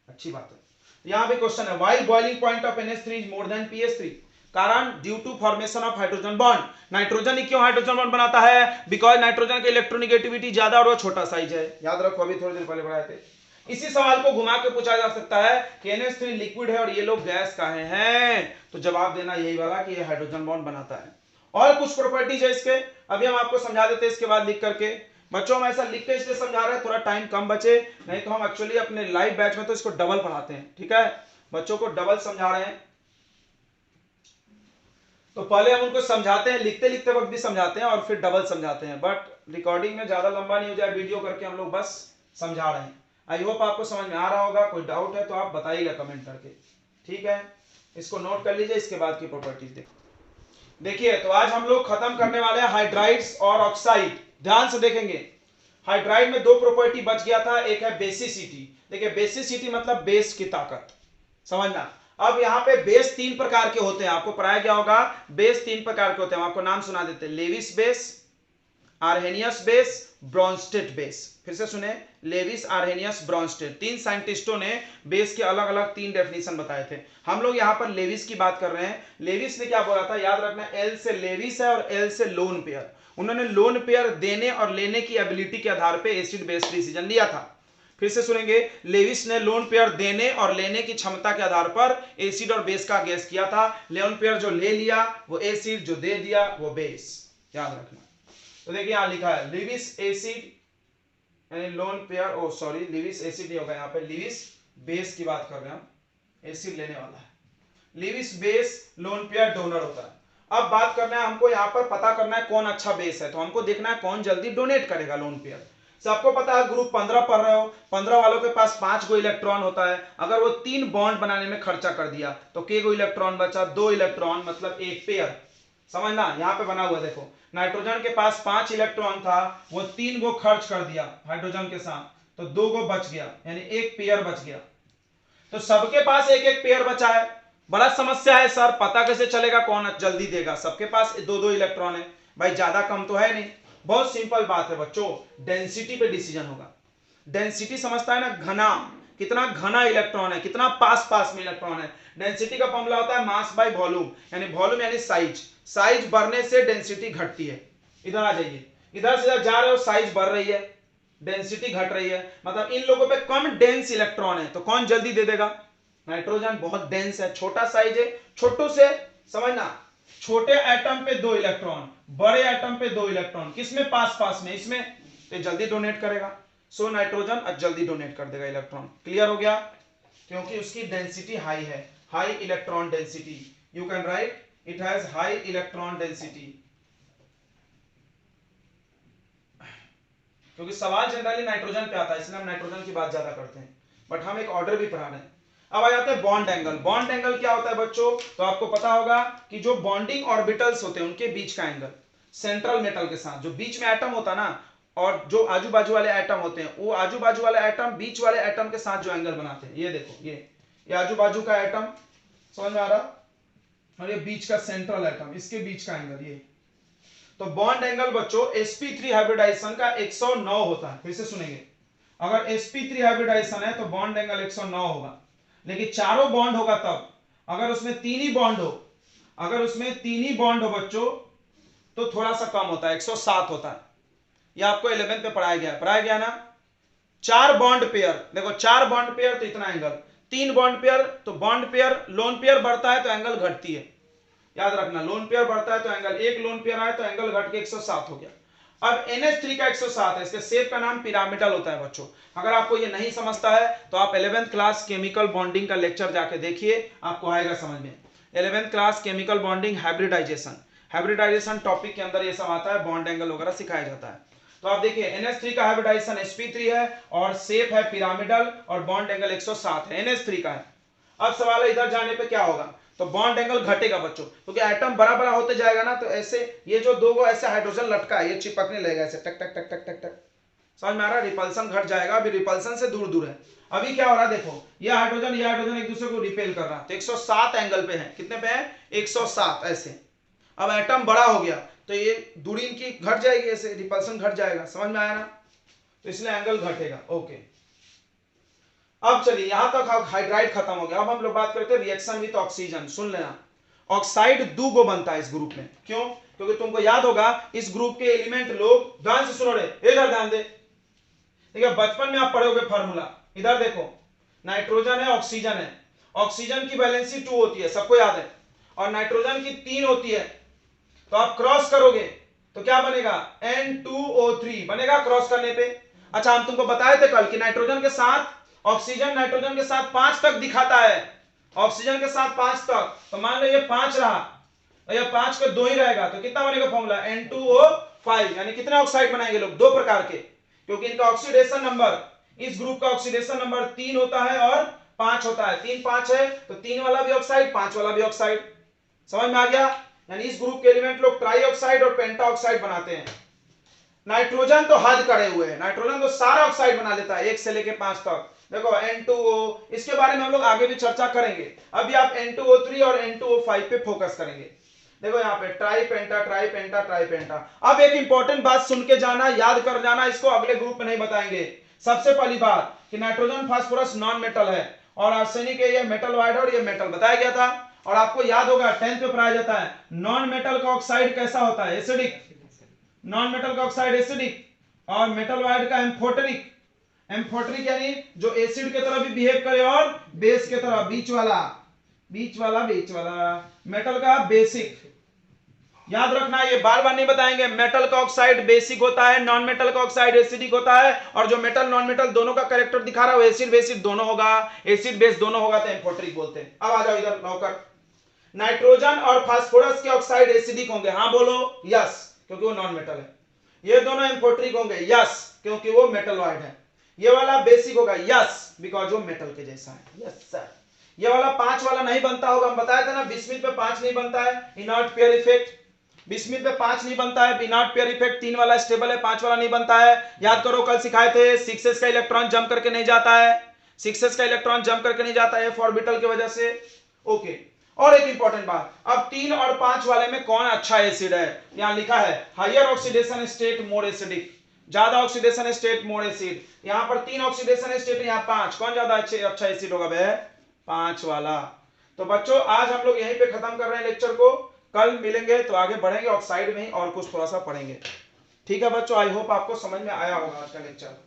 अच्छी बात है। यहां पे क्वेश्चन है, why boiling point of NH3 is more than PH3? कारण due to formation of hydrogen bond. Nitrogen ही क्यों हाइड्रोजन बॉन्ड बनाता है? बिकॉज नाइट्रोजन की इलेक्ट्रोनेगेटिविटी ज्यादा और वो छोटा साइज है। याद रखो, अभी थोड़ी देर पहले पढ़ाए थे। इसी सवाल को घुमा के पूछा जा सकता है कि NH3 लिक्विड है और ये लोग गैस काहे हैं, तो जवाब देना यही वाला कि ये हाइड्रोजन बॉन्ड बनाता है। और कुछ प्रॉपर्टीज है इसके, अभी हम आपको समझा देते हैं इसके बाद लिख करके। बच्चों हम ऐसा लिख के इसलिए समझा रहे हैं थोड़ा टाइम कम बचे, नहीं तो हम एक्चुअली अपने लाइव बैच में तो इसको डबल पढ़ाते हैं। ठीक है, बच्चों को डबल समझा रहे हैं, तो पहले हम उनको समझाते हैं, लिखते लिखते वक्त भी समझाते हैं और फिर डबल समझाते हैं। बट रिकॉर्डिंग में ज्यादा लंबा नहीं हो जाए, वीडियो करके हम लोग बस समझा रहे हैं। आई होप आपको समझ में आ रहा होगा। कोई डाउट है तो आप बताइएगा कमेंट करके। ठीक है, इसको नोट कर लीजिए, इसके बाद की प्रॉपर्टीज देखिए। तो आज हम लोग खत्म करने वाले हैं हाइड्राइड्स और ऑक्साइड। ध्यान से देखेंगे, हाइड्राइड में दो प्रॉपर्टी बच गया था, एक है बेसिसिटी। देखिए बेसिसिटी मतलब बेस की ताकत, समझना। अब यहाँ पे बेस तीन प्रकार के होते हैं, आपको पढ़ाया गया होगा। बेस तीन प्रकार के होते हैं, हम आपको नाम सुना देते हैं। Lewis base, Arrhenius base, Bronsted base. फिर से सुने, लेविस, आर्हेनियस, ब्रॉन्स्टेड। तीन साइंटिस्टों ने बेस के अलग अलग तीन डेफिनेशन बताए थे। हम लोग यहाँ पर लेविस की बात कर रहे हैं। लेविस ने क्या बोला था, याद रखना, एल से लेविस है और एल से लोन पेयर। उन्होंने लोन पेयर देने और लेने की एबिलिटी के आधार पर एसिड बेस डिसीजन लिया था। फिर से सुनेंगे, लेविस ने लोन पेयर देने और लेने की क्षमता के आधार पर एसिड और बेस का गैस किया था। लोन पेयर जो ले लिया वो एसिड, जो दे दिया वो बेस, याद रखना। तो देखिए यहां लिखा है लिविस एसिड यानी लोन पेयर, ओ सॉरी लिविस एसिड नहीं होगा, यहाँ पे लिविस बेस की बात कर रहे हैं हम, एसिड लेने वाला है। Lewis base lone pair donor होता है। अब बात करना है हमको, यहाँ पर पता करना है कौन अच्छा बेस है, तो हमको देखना है कौन जल्दी डोनेट करेगा लोन पेयर। सबको पता है ग्रुप 15 पढ़ रहे हो, 15 वालों के पास 5 गो इलेक्ट्रॉन होता है। अगर वो 3 बॉन्ड बनाने में खर्चा कर दिया तो के गो इलेक्ट्रॉन बचा, 2 इलेक्ट्रॉन, मतलब एक पेयर। समझना, यहां पे बना हुआ देखो, नाइट्रोजन के पास 5 इलेक्ट्रॉन था, वो 3 गो खर्च कर दिया हाइड्रोजन के साथ, तो 2 गो बच गया, यानी एक पेयर बच गया। तो सबके पास एक एक पेयर बचा है। बड़ा समस्या है सर, पता कैसे चलेगा कौन जल्दी देगा? सबके पास 2-2 इलेक्ट्रॉन है भाई, ज्यादा कम तो है नहीं। बहुत सिंपल बात है बच्चों, डेंसिटी पे डिसीजन होगा। डेंसिटी समझता है ना, घना, कितना घना इलेक्ट्रॉन है, कितना पास पास में इलेक्ट्रॉन है। डेंसिटी का फॉर्मूला होता है मास बाय वॉल्यूम, यानी वॉल्यूम यानी साइज। साइज बढ़ने से डेंसिटी घटती है। इधर आ जाइए, इधर से इधर जा रहे हो, साइज बढ़ रही है, डेंसिटी घट रही है। मतलब इन लोगों पे कम डेंस इलेक्ट्रॉन है, तो कौन जल्दी दे देगा? नाइट्रोजन बहुत डेंस है, छोटा साइज है, छोटू से समझना, छोटे एटम पे 2 इलेक्ट्रॉन, बड़े एटम पे 2 इलेक्ट्रॉन, किसमें पास पास में, इसमें, तो जल्दी डोनेट करेगा। सो नाइट्रोजन जल्दी डोनेट कर देगा इलेक्ट्रॉन। क्लियर हो गया? क्योंकि उसकी डेंसिटी हाई है, high electron density. You can write it has high electron density. क्योंकि सवाल जनरली नाइट्रोजन पे आता है, इसलिए हम नाइट्रोजन की बात ज्यादा करते हैं, बट हम एक ऑर्डर भी पढ़ा रहे हैं। अब आ जाते हैं बॉन्ड एंगल। बॉन्ड एंगल क्या होता है बच्चों? तो आपको पता होगा कि जो बॉन्डिंग ऑर्बिटल्स होते हैं उनके बीच का एंगल, सेंट्रल मेटल के साथ जो बीच में एटम होता है ना, और जो आजू बाजू वाले एटम होते हैं, वो आजू बाजू वाले एटम बीच वाले एटम के साथ जो एंगल बनाते हैं, ये देखो, ये आजू बाजू का एटम, समझ में आ रहा? और ये बीच का सेंट्रल एटम, इसके बीच का एंगल ये। तो बॉन्ड एंगल बच्चों sp3 हाइब्रिडाइजेशन का 109 होता है। फिर से सुनेंगे, अगर sp3 हाइब्रिडाइजेशन है तो बॉन्ड एंगल 109 होगा। लेकिन चारों बॉन्ड होगा तब, अगर उसमें 3 ही बॉन्ड हो, अगर उसमें 3 ही बॉन्ड हो बच्चों, तो थोड़ा सा कम होता है, 107 होता है। ये आपको 11th में पढ़ाया गया ना। 4 बॉन्ड पेयर, देखो 4 बॉन्ड पेयर तो इतना एंगल, 3 बॉन्ड पेयर तो बॉन्ड पेयर, लोन पेयर बढ़ता है तो एंगल घटती है, याद रखना। लोन पेयर बढ़ता है तो एंगल, एक लोन पेयर आए तो एंगल घट के 107 हो गया। अब NH3 का 107 है, इसके शेप का नाम पिरामिडल होता है बच्चों। अगर आपको ये नहीं समझता है तो आप 11th क्लास केमिकल बॉन्डिंग का लेक्चर जाके देखिए, आपको आएगा समझ में। 11th class chemical bonding hybridisation topic के अंदर ये सब आता है, बॉन्ड एंगल वगैरह सिखाया जाता है। तो आप देखिए NH3 का हाइब्रिडाइजेशन sp3 है और शेप है पिरामिडल और बॉन्ड एंगल 107 है, NH3 का है। अब सवाल है इधर जाने पे क्या होगा, तो बॉन्ड एंगल घटेगा बच्चों, क्योंकि एटम बड़ा बड़ा होते जाएगा ना, तो ऐसे ये जो दो ऐसे हाइड्रोजन लटका है ये चिपकने लगेगा ऐसे टक टक टक टक टक टक, समझ में आ रहा है? रिपल्सन घट जाएगा, अभी रिपल्सन से दूर दूर है। अभी क्या हो रहा है देखो, ये हाइड्रोजन एक दूसरे को रिपेल कर रहा है, तो 107 एंगल पे है, कितने पे है 107 ऐसे। अब एटम बड़ा हो गया तो ये दूरी इनकी घट जाएगी, ऐसे रिपल्सन घट जाएगा, समझ में आया ना? तो इसलिए एंगल घटेगा। ओके, अब चलिए यहां तक हाइड्राइड खत्म हो गया। अब हम लोग बात करते हैं रिएक्शन विद ऑक्सीजन। सुन लेना, ऑक्साइड दो गो बनता है इस ग्रुप में, क्यों? क्योंकि तुमको याद होगा इस ग्रुप के एलिमेंट लोग, ध्यान से सुनो रे, इधर ध्यान दे, ठीक है? बचपन में आप पढ़ोगे फार्मूला, इधर देखो, नाइट्रोजन है ऑक्सीजन है, ऑक्सीजन की वैलेंसी 2 होती है, सबको याद है, और नाइट्रोजन की 3 होती है। तो आप क्रॉस करोगे तो क्या बनेगा, N2O3 बनेगा क्रॉस करने पे। अच्छा, हम तुमको बताए थे कल कि नाइट्रोजन के साथ ऑक्सीजन नाइट्रोजन के साथ 5 तक दिखाता है, ऑक्सीजन के साथ 5 तक, तो मान लो ये 5 रहा, तो ये 5 पे 2 ही रहेगा, तो कितना बनेगा फॉर्मूला N2O5। यानी कितने ऑक्साइड बनाएंगे लोग, 2 प्रकार के, क्योंकि इनका ऑक्सीडेशन नंबर, इस ग्रुप का ऑक्सीडेशन नंबर 3 होता है और 5 होता है। 3 5 है तो 3 वाला भी ऑक्साइड 5 वाला भी ऑक्साइड, समझ में आ गया? यानी इस ग्रुप के एलिमेंट लोग ट्राई ऑक्साइड और पेंटा ऑक्साइड बनाते हैं। नाइट्रोजन तो हद करे हुए है, नाइट्रोजन तो सारा ऑक्साइड बना लेता है 1 से लेके 5 तक। देखो N2O, इसके बारे में हम लोग आगे भी चर्चा करेंगे, अभी आप N2O3 और N2O5 पे फोकस करेंगे। देखो यहाँ पे ट्राई पेंटा ट्राई पेंटा ट्राई पेंटा। अब एक इंपॉर्टेंट बात सुन के जाना, याद कर जाना, इसको अगले ग्रुप में नहीं बताएंगे। सबसे पहली बात कि नाइट्रोजन फास्फोरस नॉन मेटल है और आर्सेनिक ये मेटल वाइड और ये मेटल बताया गया था। और आपको याद होगा 10th पे पढ़ाया जाता है नॉन मेटल का ऑक्साइड कैसा होता है, एसिडिक, नॉन मेटल का ऑक्साइड एसिडिक, और मेटल वाइड का एम्फोटेरिक। एम्फोटेरिक यानी जो एसिड के तरह भी बिहेव करे और बेस के तरह, बीच वाला मेटल का बेसिक। याद रखना, ये बार बार नहीं बताएंगे, मेटल का ऑक्साइड बेसिक होता है, नॉन मेटल का ऑक्साइड एसिडिक होता है, और जो मेटल नॉन मेटल दोनों का कैरेक्टर दिखा रहा है वो एसिड बेसिक दोनों होगा, एसिड बेस दोनों होगा, तो एम्फोटेरिक बोलते हैं। अब आ जाओ इधर नौकर, नाइट्रोजन और फास्फोरस के ऑक्साइड एसिडिक होंगे, हाँ बोलो यस, क्योंकि वो नॉन मेटल है। ये दोनों एम्फोटेरिक होंगे, यस, क्योंकि वो मेटल वाइड है। ये वाला बेसिक होगा, यस, बिकॉज वो मेटल के जैसा है, यस सर। ये वाला 5 वाला नहीं बनता होगा, हम बताया था ना बिस्मिथ पे 5 नहीं बनता है, इनर्ट पेयर इफेक्ट, बिस्मिथ पे 5 नहीं बनता है, इनर्ट पेयर इफेक्ट 3 वाला स्टेबल है, 5 वाला नहीं बनता है। याद करो कल सिखाए थे 6s का इलेक्ट्रॉन जंप करके नहीं जाता है, 6s का इलेक्ट्रॉन जंप करके नहीं जाता है ऑर्बिटल की वजह से। ओके, और एक इंपॉर्टेंट बात, अब 3 और 5 वाले में कौन अच्छा एसिड है, यहां लिखा है higher oxidation state more acidic, ज्यादा ऑक्सीडेशन स्टेट मोर एसिड। यहां पर 3 ऑक्सीडेशन स्टेट, यहां 5, कौन ज्यादा अच्छा एसिड होगा बे, 5 वाला। तो बच्चों आज हम लोग यहीं पे खत्म कर रहे हैं लेक्चर को, कल मिलेंगे तो आगे बढ़ेंगे ऑक्साइड में ही और कुछ थोड़ा सा पढ़ेंगे। ठीक है बच्चों, आई होप आपको समझ में आया होगा आज का लेक्चर।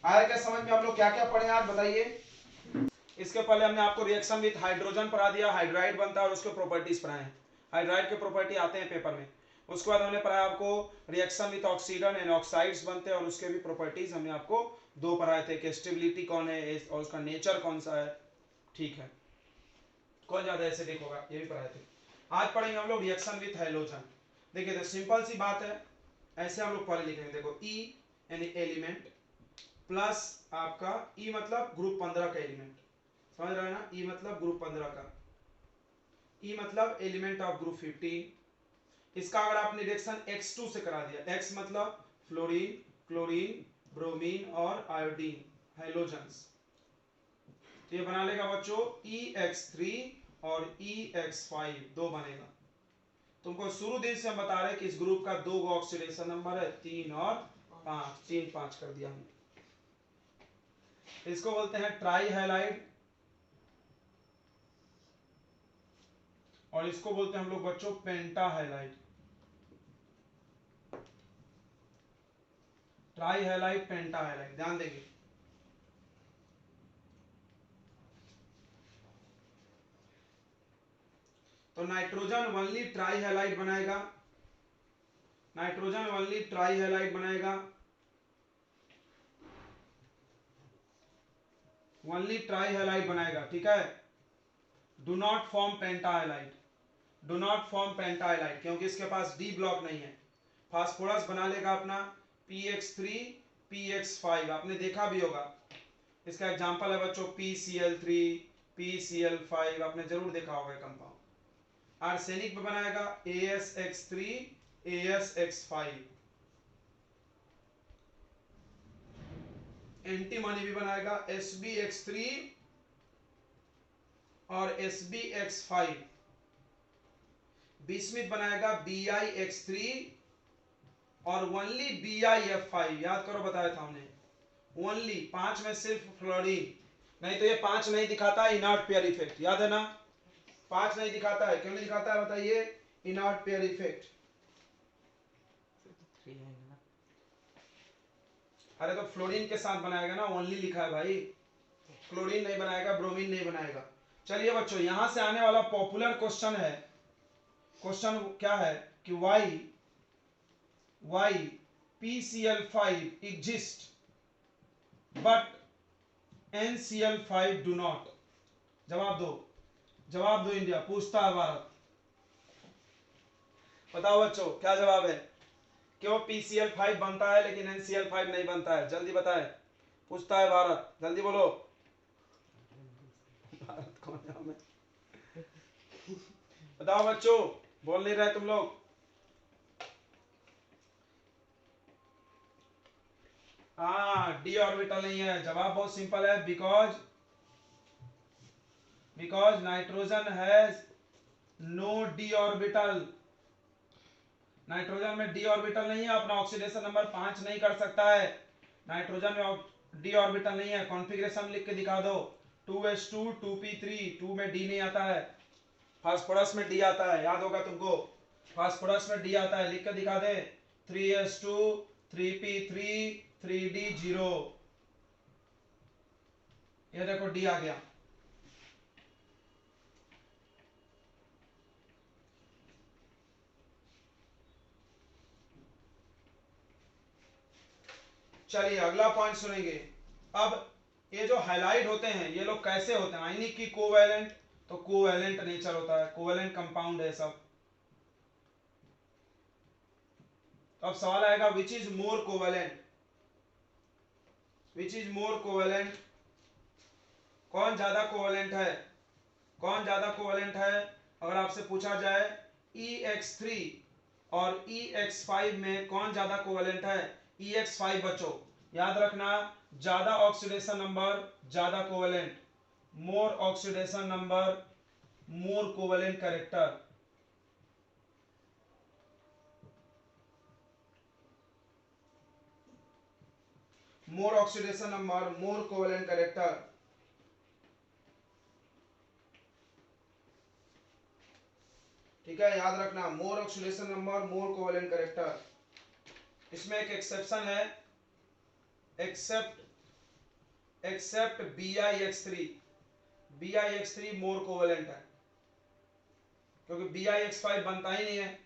आया क्या समझ में, हम लोग क्या क्या पढ़े आज बताइए? इसके पहले हमने आपको रिएक्शन विद हाइड्रोजन पढ़ा दिया, हाइड्राइड बनता है और उसके प्रॉपर्टीज पढ़ाए हैं, हाइड्राइड के प्रॉपर्टी आते हैं पेपर में। उसके बाद हमने पढ़ाया आपको reaction with oxygen and oxides बनते हैं और उसके भी प्रॉपर्टीज हमने आपको 2 पढ़ाए थे कि स्टेबिलिटी कौन है और उसका नेचर कौन सा है, ठीक है, कौन ज्यादा एसिडिक होगा, ये भी पढ़ाए थे। आज पढ़ेंगे हम लोग रिएक्शन विद हैलोजन। देखिए तो सिंपल सी बात है, ऐसे हम लोग पढ़े लिखेंगे, देखो ई यानी एलिमेंट प्लस आपका ई मतलब ग्रुप 15 का एलिमेंट, समझ रहे हैं ना, ई मतलब ग्रुप 15 का, ई मतलब एलिमेंट ऑफ ग्रुप 15। इसका अगर आपने रिएक्शन X2 से करा दिया, X मतलब फ्लोरीन, क्लोरीन, ब्रोमीन और आयोडीन, हैलोजेंस, तो ये बना लेगा बच्चों EX3 और EX5, 2 बनेगा। तुमको शुरू दिन से हम बता रहे हैं कि इस ग्रुप का 2 ऑक्सीडेशन नंबर है, 3 और 5, 3 5 कर दिया हमने। इसको बोलते हैं ट्राई हैलाइड और इसको बोलते हैं हम लोग बच्चों penta halide, tri halide penta halide, ध्यान देंगे। तो नाइट्रोजन ओनली ट्राई हैलाइड बनाएगा, नाइट्रोजन ओनली ट्राई हैलाइड बनाएगा, ओनली ट्राई हैलाइड बनाएगा, ठीक है। Do not form pentahalide, do not form pentahalide, क्योंकि इसके पास डी ब्लॉक नहीं है। फास्फोरस बना लेगा अपना PX3 PX5, आपने देखा भी होगा। इसका एग्जांपल है बच्चों PCl3 PCl5, आपने जरूर देखा होगा कंपाउंड। आर्सेनिक में बनाएगा AsX3 AsX5। एंटीमनी भी बनाएगा SbX3 और SbX5। बिस्मिथ बनाएगा BiX3 और ओनली BiF5। याद करो, बताया था हमने, ओनली 5 में सिर्फ फ्लोरीन, नहीं तो ये 5 नहीं दिखाता है, इनर्ट पेयर इफेक्ट, याद है ना, 5 नहीं दिखाता है। क्यों नहीं दिखाता है बताइए? Inert pair effect. अरे तो फ्लोरीन के साथ बनाएगा ना, ओनली लिखा है भाई, क्लोरीन नहीं बनाएगा, ब्रोमीन नहीं बनाएगा। चलिए बच्चों, यहां से आने वाला पॉपुलर क्वेश्चन है, क्वेश्चन क्या है कि why PCl5 exist but NCl5 do not। जवाब दो, जवाब दो इंडिया, पूछता है भारत। बताओ बच्चों क्या जवाब है? क्यों PCl5 बनता है लेकिन NCl5 नहीं बनता है? जल्दी बताए, पूछता है भारत, जल्दी बोलो। भारत कौन है हमें? बताओ बच्चों, बोल नहीं रहे तुम लोग। हाँ, डी ऑर्बिटल नहीं है। जवाब बहुत सिंपल है, because nitrogen has no d orbital. Nitrogen में डी ऑर्बिटल नहीं है, अपना ऑक्सीडेशन नंबर 5 नहीं कर सकता है। नाइट्रोजन में डी ऑर्बिटल नहीं है। कॉन्फ़िगरेशन लिख के दिखा दो, 2s2 2p3, 2 में डी नहीं आता है। फास्फोरस में डी आता है, याद होगा तुमको, फास्फोरस में डी आता है, लिख के दिखा दे, 3s2 3p3 3d0। ये देखो डी आ गया। चलिए अगला पॉइंट सुनेंगे। अब ये जो हाइलाइट होते हैं ये लोग कैसे होते हैं? आयनिक की कोवैलेंट, तो कोवैलेंट नेचर होता है, कोवैलेंट कंपाउंड है सब। तो अब सवाल आएगा which is more covalent, which is more covalent, कौन ज्यादा कोवैलेंट है, कौन ज्यादा कोवैलेंट है? अगर आपसे पूछा जाए EX3 और EX5 में कौन ज्यादा कोवैलेंट है? EX5 बच्चों, याद रखना, ज्यादा ऑक्सीडेशन नंबर ज्यादा covalent, more oxidation number more covalent character. More oxidation number more covalent character. ठीक है, याद रखना, more oxidation number more covalent character. इसमें एक एक्सेप्शन है, एक्सेप्ट BiX3, BiX3 मोर कोवैलेंट है, क्योंकि BiX5 बनता ही नहीं है।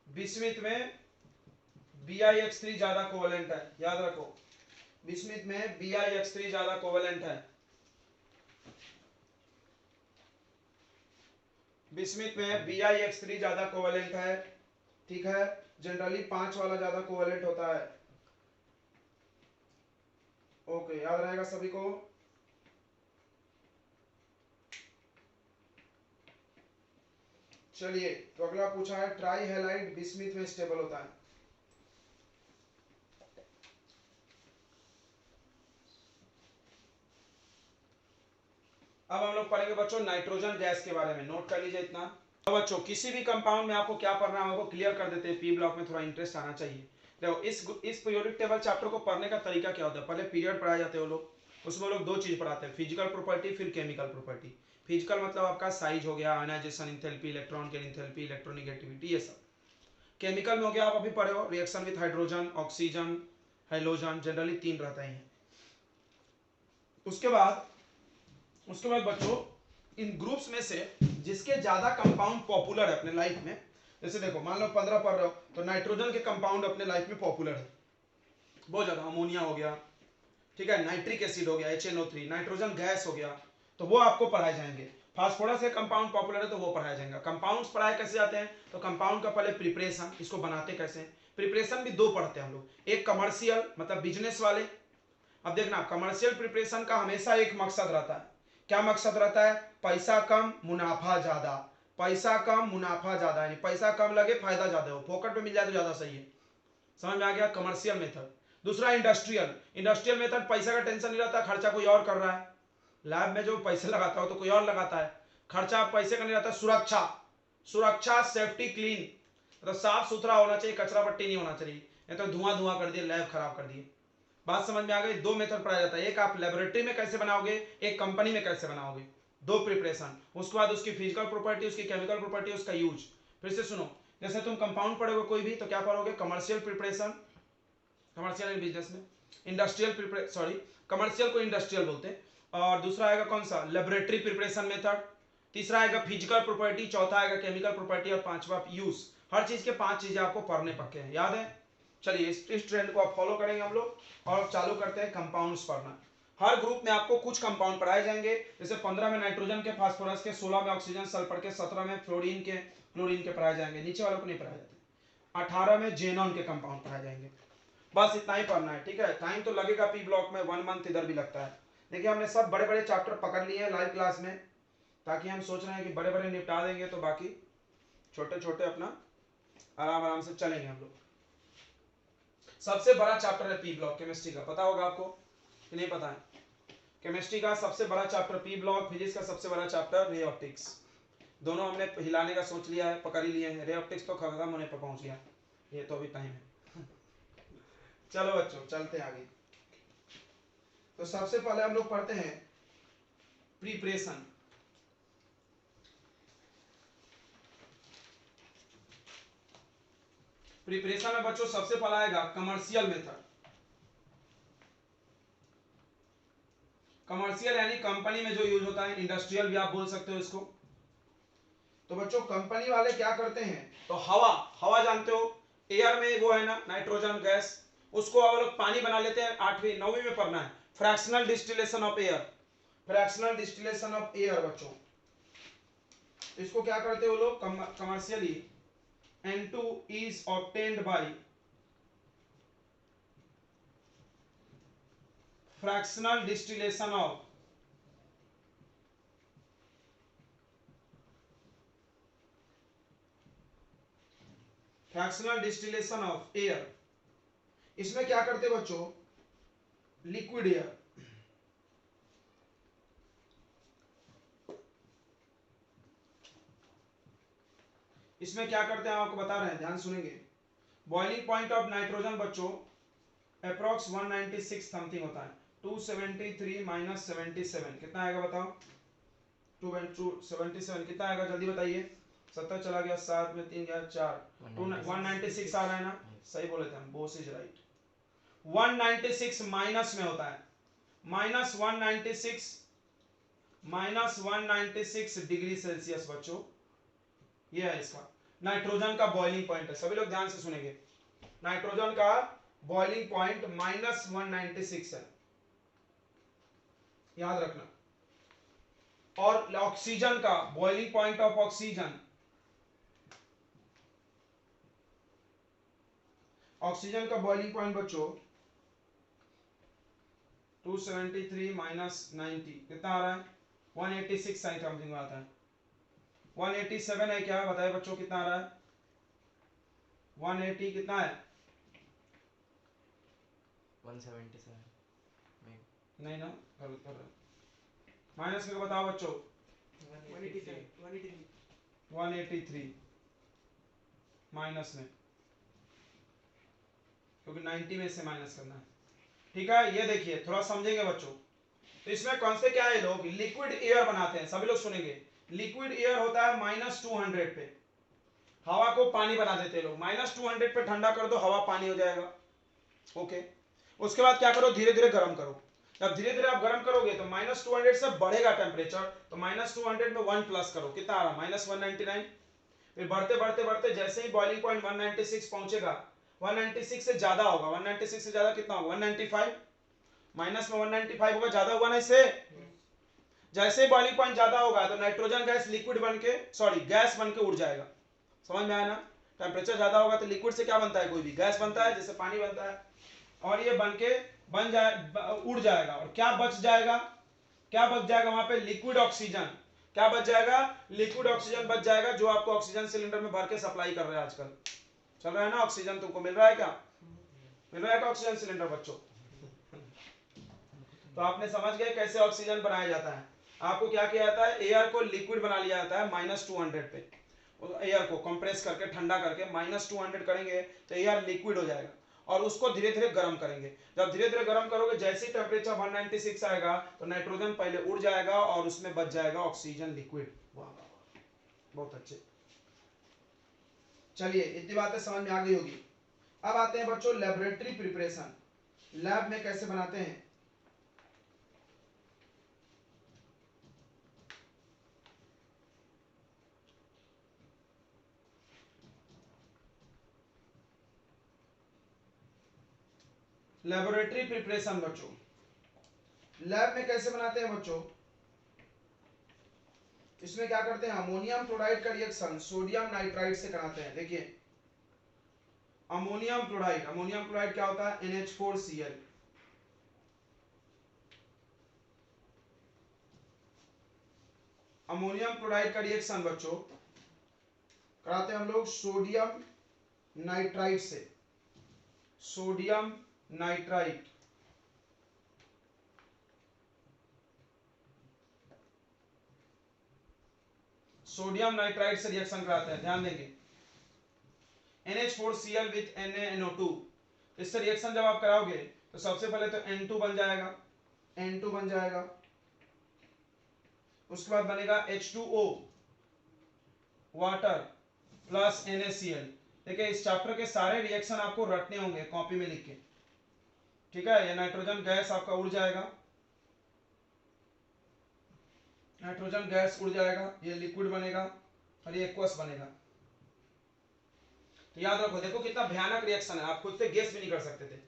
बिस्मिथ में BiX3 ज्यादा कोवैलेंट है, याद रखो, बिस्मिथ में BiX3 ज्यादा कोवैलेंट है। बिस्मिथ में BiX3 ज्यादा कोवैलेंट है, ठीक है। जनरली 5 वाला ज्यादा कोवैलेंट होता है। ओके, याद रहेगा सभी को। चलिए तो अगला पूछा है ट्राई हैलाइड बिस्मिथ में स्टेबल होता है। अब हम लोग पढ़ेंगे बच्चों नाइट्रोजन गैस के बारे में, नोट कर लीजिए इतना। अब बच्चों किसी भी कंपाउंड में आपको क्या पढ़ना है वो क्लियर कर देते हैं, पी ब्लॉक में थोड़ा इंटरेस्ट आना चाहिए। देखो इस पीरियोडिक टेबल चैप्टर को पढ़ने का तरीका क्या होता है? पहले पीरियड पढ़ाए जाते हैं वो लोग, उसमें लोग 2 चीज पढ़ाते हैं, फिजिकल प्रॉपर्टी फिर केमिकल प्रॉपर्टी। फिजिकल मतलब आपका साइज हो गया, आयनाइजेशन एंथैल्पी, इलेक्ट्रॉन के एंथैल्पी, इलेक्ट्रोनेगेटिविटी, ये सब। केमिकल में हो गया, आप अभी पढ़े हो, reaction with hydrogen, oxygen, halogen, generally 3 रहते हैं। उसके बाद बच्चों इन ग्रुप्स में से जिसके ज्यादा कंपाउंड पॉपुलर है अपने लाइफ में, जैसे देखो मान लो 15 पढ़ रहे हो तो नाइट्रोजन के कंपाउंड अपने लाइफ में पॉपुलर है बहुत ज्यादा। अमोनिया हो गया, ठीक है, नाइट्रिक एसिड हो गया HNO3, नाइट्रोजन गैस हो गया, तो वो आपको पढ़ाए जाएंगे। फास्फोरस के कंपाउंड पॉपुलर है तो वो पढ़ाया जाएगा। कंपाउंड्स पढ़ाए कैसे जाते हैं, तो कंपाउंड का पहले प्रिपरेशन, इसको बनाते कैसे, प्रिपरेशन भी दो पढ़ते हैं हम लोग, एक कमर्शियल मतलब बिजनेस वाले। अब देखना कमर्शियल प्रिपरेशन का हमेशा एक मकसद रहता है, क्या मकसद रहता है, पैसा कम मुनाफा ज्यादा, पैसा कम मुनाफा ज्यादा, यानी पैसा कम लगे फायदा ज्यादा हो, फोकट पे मिल जाए तो ज्यादा सही है। समझ में आ गया, कमर्शियल मेथड। दूसरा इंडस्ट्रियल, इंडस्ट्रियल मेथड पैसा का टेंशन नहीं रहता, खर्चा कोई और कर रहा है, लैब में जो पैसे लगाता हो तो कोई और लगाता है, खर्चा पैसे का नहीं रहता। सुरक्षा, सुरक्षा सेफ्टी क्लीन, मतलब साफ सुथरा होना चाहिए, कचरा पट्टी नहीं होना चाहिए, नहीं तो धुआं धुआं कर दिए, लैब खराब कर दिए। बात समझ में आ गई, दो मेथड पढ़ाया जाता है, एक आप लेबोरेटरी में कैसे बनाओगे, एक कंपनी में कैसे बनाओगे, दो प्रिपरेशन। उसके बाद उसकी फिजिकल प्रॉपर्टी, उसकी केमिकल प्रॉपर्टी, उसका यूज। फिर से सुनो, जैसे तुम कंपाउंड पढ़ोगे कोई भी तो क्या पढ़ोगे, commercial preparation, commercial and business में, इंडस्ट्रियल प्रिपरेशन, सॉरी कमर्शियल को इंडस्ट्रियल बोलते हैं, और दूसरा आएगा कौन सा, लेबोरेटरी प्रिपरेशन मेथड, तीसरा आएगा फिजिकल प्रॉपर्टी, चौथा आएगा केमिकल प्रॉपर्टी, और पांचवा यूज। हर चीज के 5 चीजें आपको पढ़ने पक्के हैं, याद है। चलिए इस ट्रेंड को आप फॉलो करेंगे हम लोग, और चालू करते हैं कंपाउंड्स पढ़ना। हर ग्रुप में आपको कुछ कंपाउंड पढ़ाए जाएंगे, जैसे 15 में नाइट्रोजन के, फास्फोरस के, 16 में ऑक्सीजन सल्फर के, 17 में फ्लोरीन के, क्लोरीन के पढ़ाए जाएंगे, नीचे वालों को नहीं पढ़ाए जाते। 18 में जेनॉन के कंपाउंड पढ़ाए जाएंगे। बस इतना ही पढ़ना है, ठीक है। टाइम तो लगेगा पी ब्लॉक में, 1 मंथ इधर भी लगता है। देखिए हमने सब बड़े बड़े चैप्टर पकड़ लिए हैं लाइव क्लास में, ताकि हम सोच रहे हैं कि बड़े बड़े निपटा देंगे तो बाकी छोटे छोटे अपना आराम आराम से चलेंगे हम लोग। सबसे बड़ा चैप्टर है पी ब्लॉक केमिस्ट्री का, पता होगा आपको कि नहीं पता है। केमिस्ट्री का सबसे बड़ा चैप्टर पी ब्लॉक, फिजिक्स का सबसे बड़ा चैप्टर रे ऑप्टिक्स। दोनों हमने हिलाने का सोच लिया है, पकड़ ही लिए हैं। रे ऑप्टिक्स तो खत्म होने पर पहुंच गया, ये तो अभी टाइम है। चलो बच्चों चलते हैं आगे। तो सबसे पहले हम लोग पढ़ते हैं प्रिपरेशन। प्रिपरेशन में बच्चों सबसे पहला आएगा कमर्शियल मेथड। कमर्शियल यानी कंपनी में जो यूज होता है, इंडस्ट्रियल भी आप बोल सकते हो इसको। तो बच्चों कंपनी वाले क्या करते हैं, तो हवा, हवा जानते हो, एयर में वो है ना नाइट्रोजन गैस, उसको अब लोग पानी बना लेते हैं। 8वीं 9वीं में पढ़ना है, fractional distillation of air, fractional distillation of air बच्चों। इसको क्या करते हो लोग commercially, N2 is obtained by fractional distillation of air। इसमें क्या करते बच्चों, लिक्विड एयर, इसमें क्या करते हैं आपको बता रहे हैं, ध्यान सुनेंगे। बॉइलिंग पॉइंट ऑफ नाइट्रोजन बच्चों अप्रोक्स 196 समथिंग होता है, 273 माइनस 77 कितना आएगा बताओ, 277 कितना आएगा जल्दी बताइए। 70 चला गया, 7 में 3 गया 4, 196 आ रहा है ना, सही बोले थे हम, बोस इज राइट। 196 माइनस में होता है, माइनस 196 डिग्री सेल्सियस बच्चों, ये है इसका नाइट्रोजन का बॉइलिंग पॉइंट है। सभी लोग ध्यान से सुनेंगे, नाइट्रोजन का बॉइलिंग पॉइंट माइनस 196 है, याद रखना। और ऑक्सीजन का boiling point of oxygen, oxygen का बॉइलिंग पॉइंट बच्चों 273 माइनस 90 कितना आ रहा है, 186 समथिंग आता है। 187 है क्या, बताए बच्चों कितना आ रहा है, 180 कितना है, 177 नहीं ना, गलत कर रहे, माइनस करके बताओ बच्चों, 183 माइनस में, क्योंकि 90 में से माइनस करना है, ठीक है। ये देखिए थोड़ा समझेंगे बच्चों। तो इसमें कौन से क्या है, लोग लिक्विड एयर बनाते हैं, सभी लोग सुनेंगे। लिक्विड एयर होता है -200 पे, हवा को पानी बना देते हैं लोग, -200 पे ठंडा कर दो, हवा पानी हो जाएगा, ओके। उसके बाद क्या करो, धीरे धीरे गर्म करो। जब धीरे धीरे आप गर्म करोगे तो -200 से बढ़ेगा टेम्परेचर, तो -200 में 1 प्लस करो, कितना आ रहा, -199। फिर बढ़ते बढ़ते बढ़ते जैसे ही बॉइलिंग पॉइंट 196 पहुंचेगा, 196 से ज्यादा होगा, 196 से ज्यादा कितना होगा, 195। माइनस में 195 होगा, ज्यादा हुआ ना इससे। जैसे बॉइलिंग पॉइंट ज्यादा होगा तो नाइट्रोजन गैस लिक्विड बन के, सॉरी गैस बन के उड़ जाएगा। समझ में आया ना? टेम्परेचर ज्यादा होगा तो लिक्विड से क्या बनता है, कोई भी गैस बनता है, जैसे पानी बनता है, और ये बन के उड़ जाएगा। और क्या बच जाएगा, क्या बच जाएगा वहां पे, लिक्विड ऑक्सीजन। क्या बच जाएगा, लिक्विड ऑक्सीजन बच जाएगा, जो आपको ऑक्सीजन सिलेंडर में भर के सप्लाई कर रहे हैं आजकल। चल रहा है ना ऑक्सीजन, तुमको मिल रहा है क्या, मिल रहा है क्या ऑक्सीजन सिलेंडर बच्चों? तो आपने समझ गए कैसे ऑक्सीजन बनाया जाता है। आपको क्या किया जाता है, एयर को लिक्विड बना लिया जाता है -200 पे। एयर को कंप्रेस करके ठंडा करके -200 करेंगे तो एयर लिक्विड हो जाएगा, और उसको धीरे धीरे गर्म करेंगे। जब धीरे धीरे गर्म करोगे, जैसे ही टेम्परेचर 196 आएगा तो नाइट्रोजन पहले उड़ जाएगा और उसमें बच जाएगा ऑक्सीजन लिक्विड। वाह वाह वाह, बहुत अच्छे। चलिए इतनी बातें समझ में आ गई होगी। अब आते हैं बच्चों लेबोरेटरी प्रिपरेशन, लैब में कैसे बनाते हैं। लेबोरेटरी प्रिपरेशन बच्चों, लैब में कैसे बनाते हैं बच्चों। इसमें क्या करते हैं, अमोनियम क्लोराइड का रिएक्शन सोडियम नाइट्राइड से कराते हैं। देखिए अमोनियम क्लोराइड, अमोनियम क्लोराइड क्या होता है, NH4Cl। अमोनियम क्लोराइड का रिएक्शन बच्चों कराते हैं हम लोग सोडियम नाइट्राइड से, सोडियम नाइट्राइड। सोडियम नाइट्राइड से रिएक्शन कराते हैं, ध्यान देंगे। NH4Cl विथ NaNO2, इससे रिएक्शन जब आप कराओगे तो सबसे पहले तो N2 बन जाएगा, N2 बन जाएगा। उसके बाद बनेगा H2O वाटर प्लस NaCl। देखिए इस चैप्टर के सारे रिएक्शन आपको रटने होंगे कॉपी में लिख के, ठीक है। ये नाइट्रोजन गैस आपका उड़ जाएगा, नाइट्रोजन गैस उड़ जाएगा, ये लिक्विड बनेगा और ये एक्वस बनेगा। तो याद रखो, देखो कितना भयानक रिएक्शन है, आप खुद से गेस भी नहीं कर सकते थे।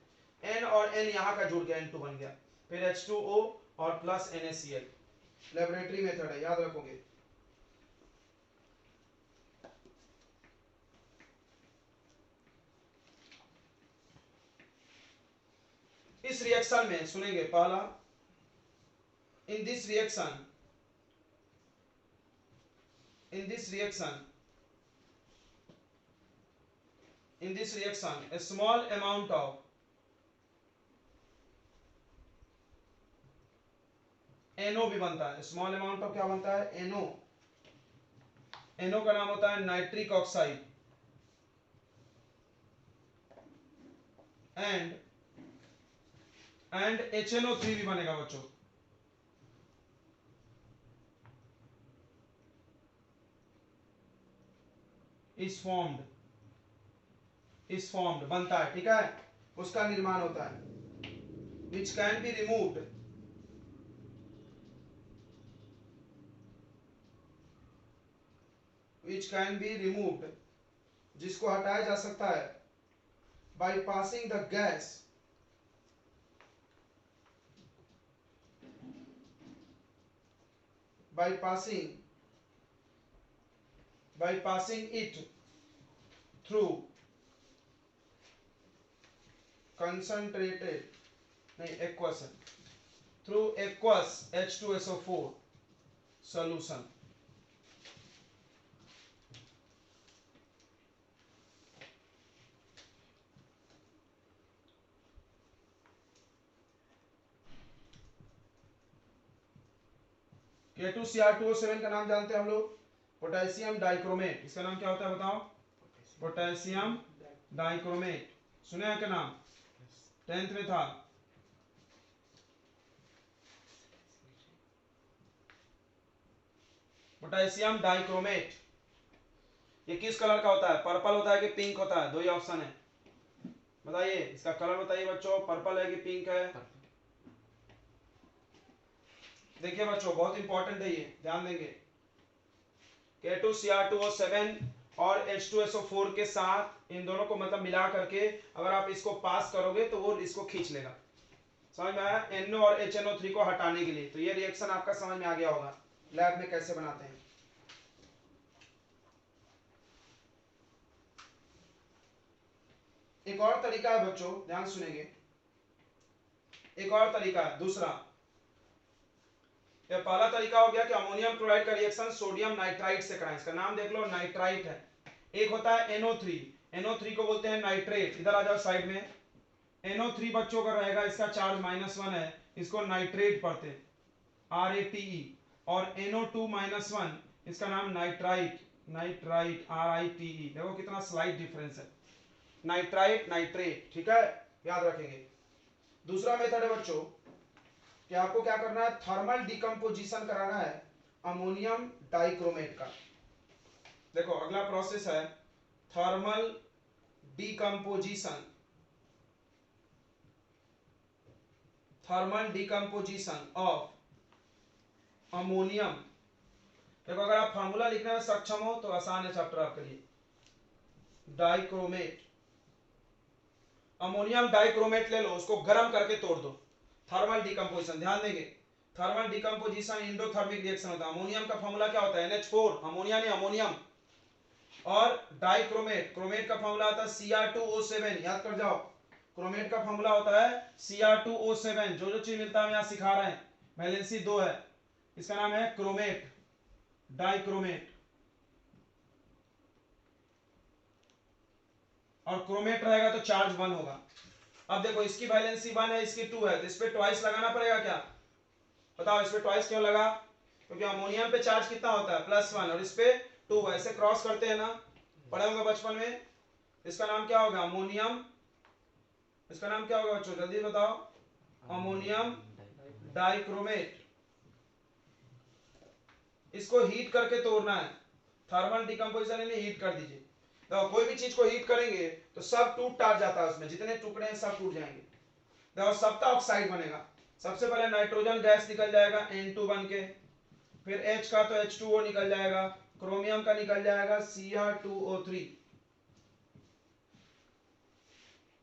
N और N यहाँ का जुड़ गया, N2 बन गया, फिर H2O और प्लस NaCl। लेबोरेटरी मेथड है, याद रखोगे। इस रिएक्शन में सुनेंगे पहला, in this reaction, in this reaction a small amount of NO भी बनता है। स्मॉल अमाउंट ऑफ क्या बनता है, NO। NO का नाम होता है नाइट्रिक ऑक्साइड, एंड HNO3 भी बनेगा बच्चों। इस फॉर्म्ड बनता है, ठीक है, उसका निर्माण होता है। Which can be removed, which can be removed, जिसको हटाया जा सकता है, by passing the gas by passing it through concentrated नहीं aqueous, through aqueous H2SO4 solution। K2Cr2O7 का नाम जानते हैं हम लोग, पोटेशियम डाइक्रोमेट। इसका नाम क्या होता है बताओ, पोटेशियम डाइक्रोमेट। सुने हैं क्या नाम, 10th में था। पोटेशियम डाइक्रोमेट, ये किस कलर का होता है, पर्पल होता है कि पिंक होता है, दो ही ऑप्शन है, बताइए इसका कलर बताइए बच्चों, पर्पल है कि पिंक है। देखिए बच्चों बहुत इंपॉर्टेंट है ये, ध्यान देंगे। K2Cr2O7 और H2SO4 के साथ इन दोनों को मतलब मिला करके अगर आप इसको पास करोगे तो वो इसको खींच लेगा, समझ में आया? NO और HNO3 को हटाने के लिए। तो ये रिएक्शन आपका समझ में आ गया होगा लैब में कैसे बनाते हैं। एक और तरीका है बच्चों, ध्यान सुनेंगे, एक और तरीका है दूसरा। यह पहला तरीका हो गया कि अमोनियम क्लोराइड का रिएक्शन सोडियम नाइट्राइट से कराएं। इसका नाम देख लो, नाइट्राइट है। एक होता है NO3, NO3 को बोलते हैं नाइट्रेट। इधर आ जाओ साइड में। NO3 बच्चों का रहेगा, इसका चार्ज -1 है, इसको नाइट्रेट पढ़ते हैं, RATE। और NO2 -1, इसका नाम नाइट्राइट, नाइट्राइट RITE। देखो कितना स्लाइट डिफरेंस है, नाइट्राइट नाइट्रेट, ठीक है, याद रखेंगे। दूसरा मेथड है बच्चों कि आपको क्या करना है, थर्मल डिकम्पोजिशन कराना है अमोनियम डाइक्रोमेट का। देखो अगला प्रोसेस है thermal decomposition, thermal decomposition of ammonium. देखो अगर आप फार्मूला लिखने में सक्षम हो तो आसान है चैप्टर आपके लिए। डाइक्रोमेट, अमोनियम डाइक्रोमेट ले लो, उसको गर्म करके तोड़ दो, थर्मल डिकम्पोजिशन। ध्यान देंगे, थर्मल डिकम्पोजिशन इंडोथर्मिक रिएक्शन होता है। अमोनियम का फॉर्मूला क्या होता है, NH4, अमोनिया नहीं अमोनियम। और डाइक्रोमेट, क्रोमेट का फॉर्मूला होता है Cr2O7, याद कर जाओ, क्रोमेट का फॉर्मूला होता है Cr2O7। जो जो चीज मिलता है हम यहाँ सिखा रहे हैं, वैलेंसी 2 है, इसका नाम है क्रोमेट, डाइक्रोमेट। और क्रोमेट रहेगा तो चार्ज 1 होगा। अब देखो इसकी वैलेंसी 1 है, इसकी 2 है, तो इस पे ट्वाइस लगाना पड़ेगा क्या, बताओ इस पे ट्वाइस क्यों लगा, क्योंकि अमोनियम पे चार्ज कितना होता है +1 और इस पे 2, ऐसे क्रॉस करते हैं ना, पढ़े होंगे बचपन में। इसका नाम क्या होगा, अमोनियम, इसका नाम क्या होगा बच्चों जल्दी बताओ, अमोनियम डाइक्रोमेट। इसको हीट करके तोड़ना है, थर्मल डिकम्पोजिशन यानी हीट कर दीजिए। तो कोई भी चीज को हीट करेंगे तो सब टूट टाट जाता है, उसमें जितने टुकड़े हैं सब टूट जाएंगे। देखो सबका ऑक्साइड बनेगा। सबसे पहले नाइट्रोजन गैस निकल जाएगा N2 बन के, फिर H का तो H2O निकल जाएगा, क्रोमियम का निकल जाएगा Cr2O3।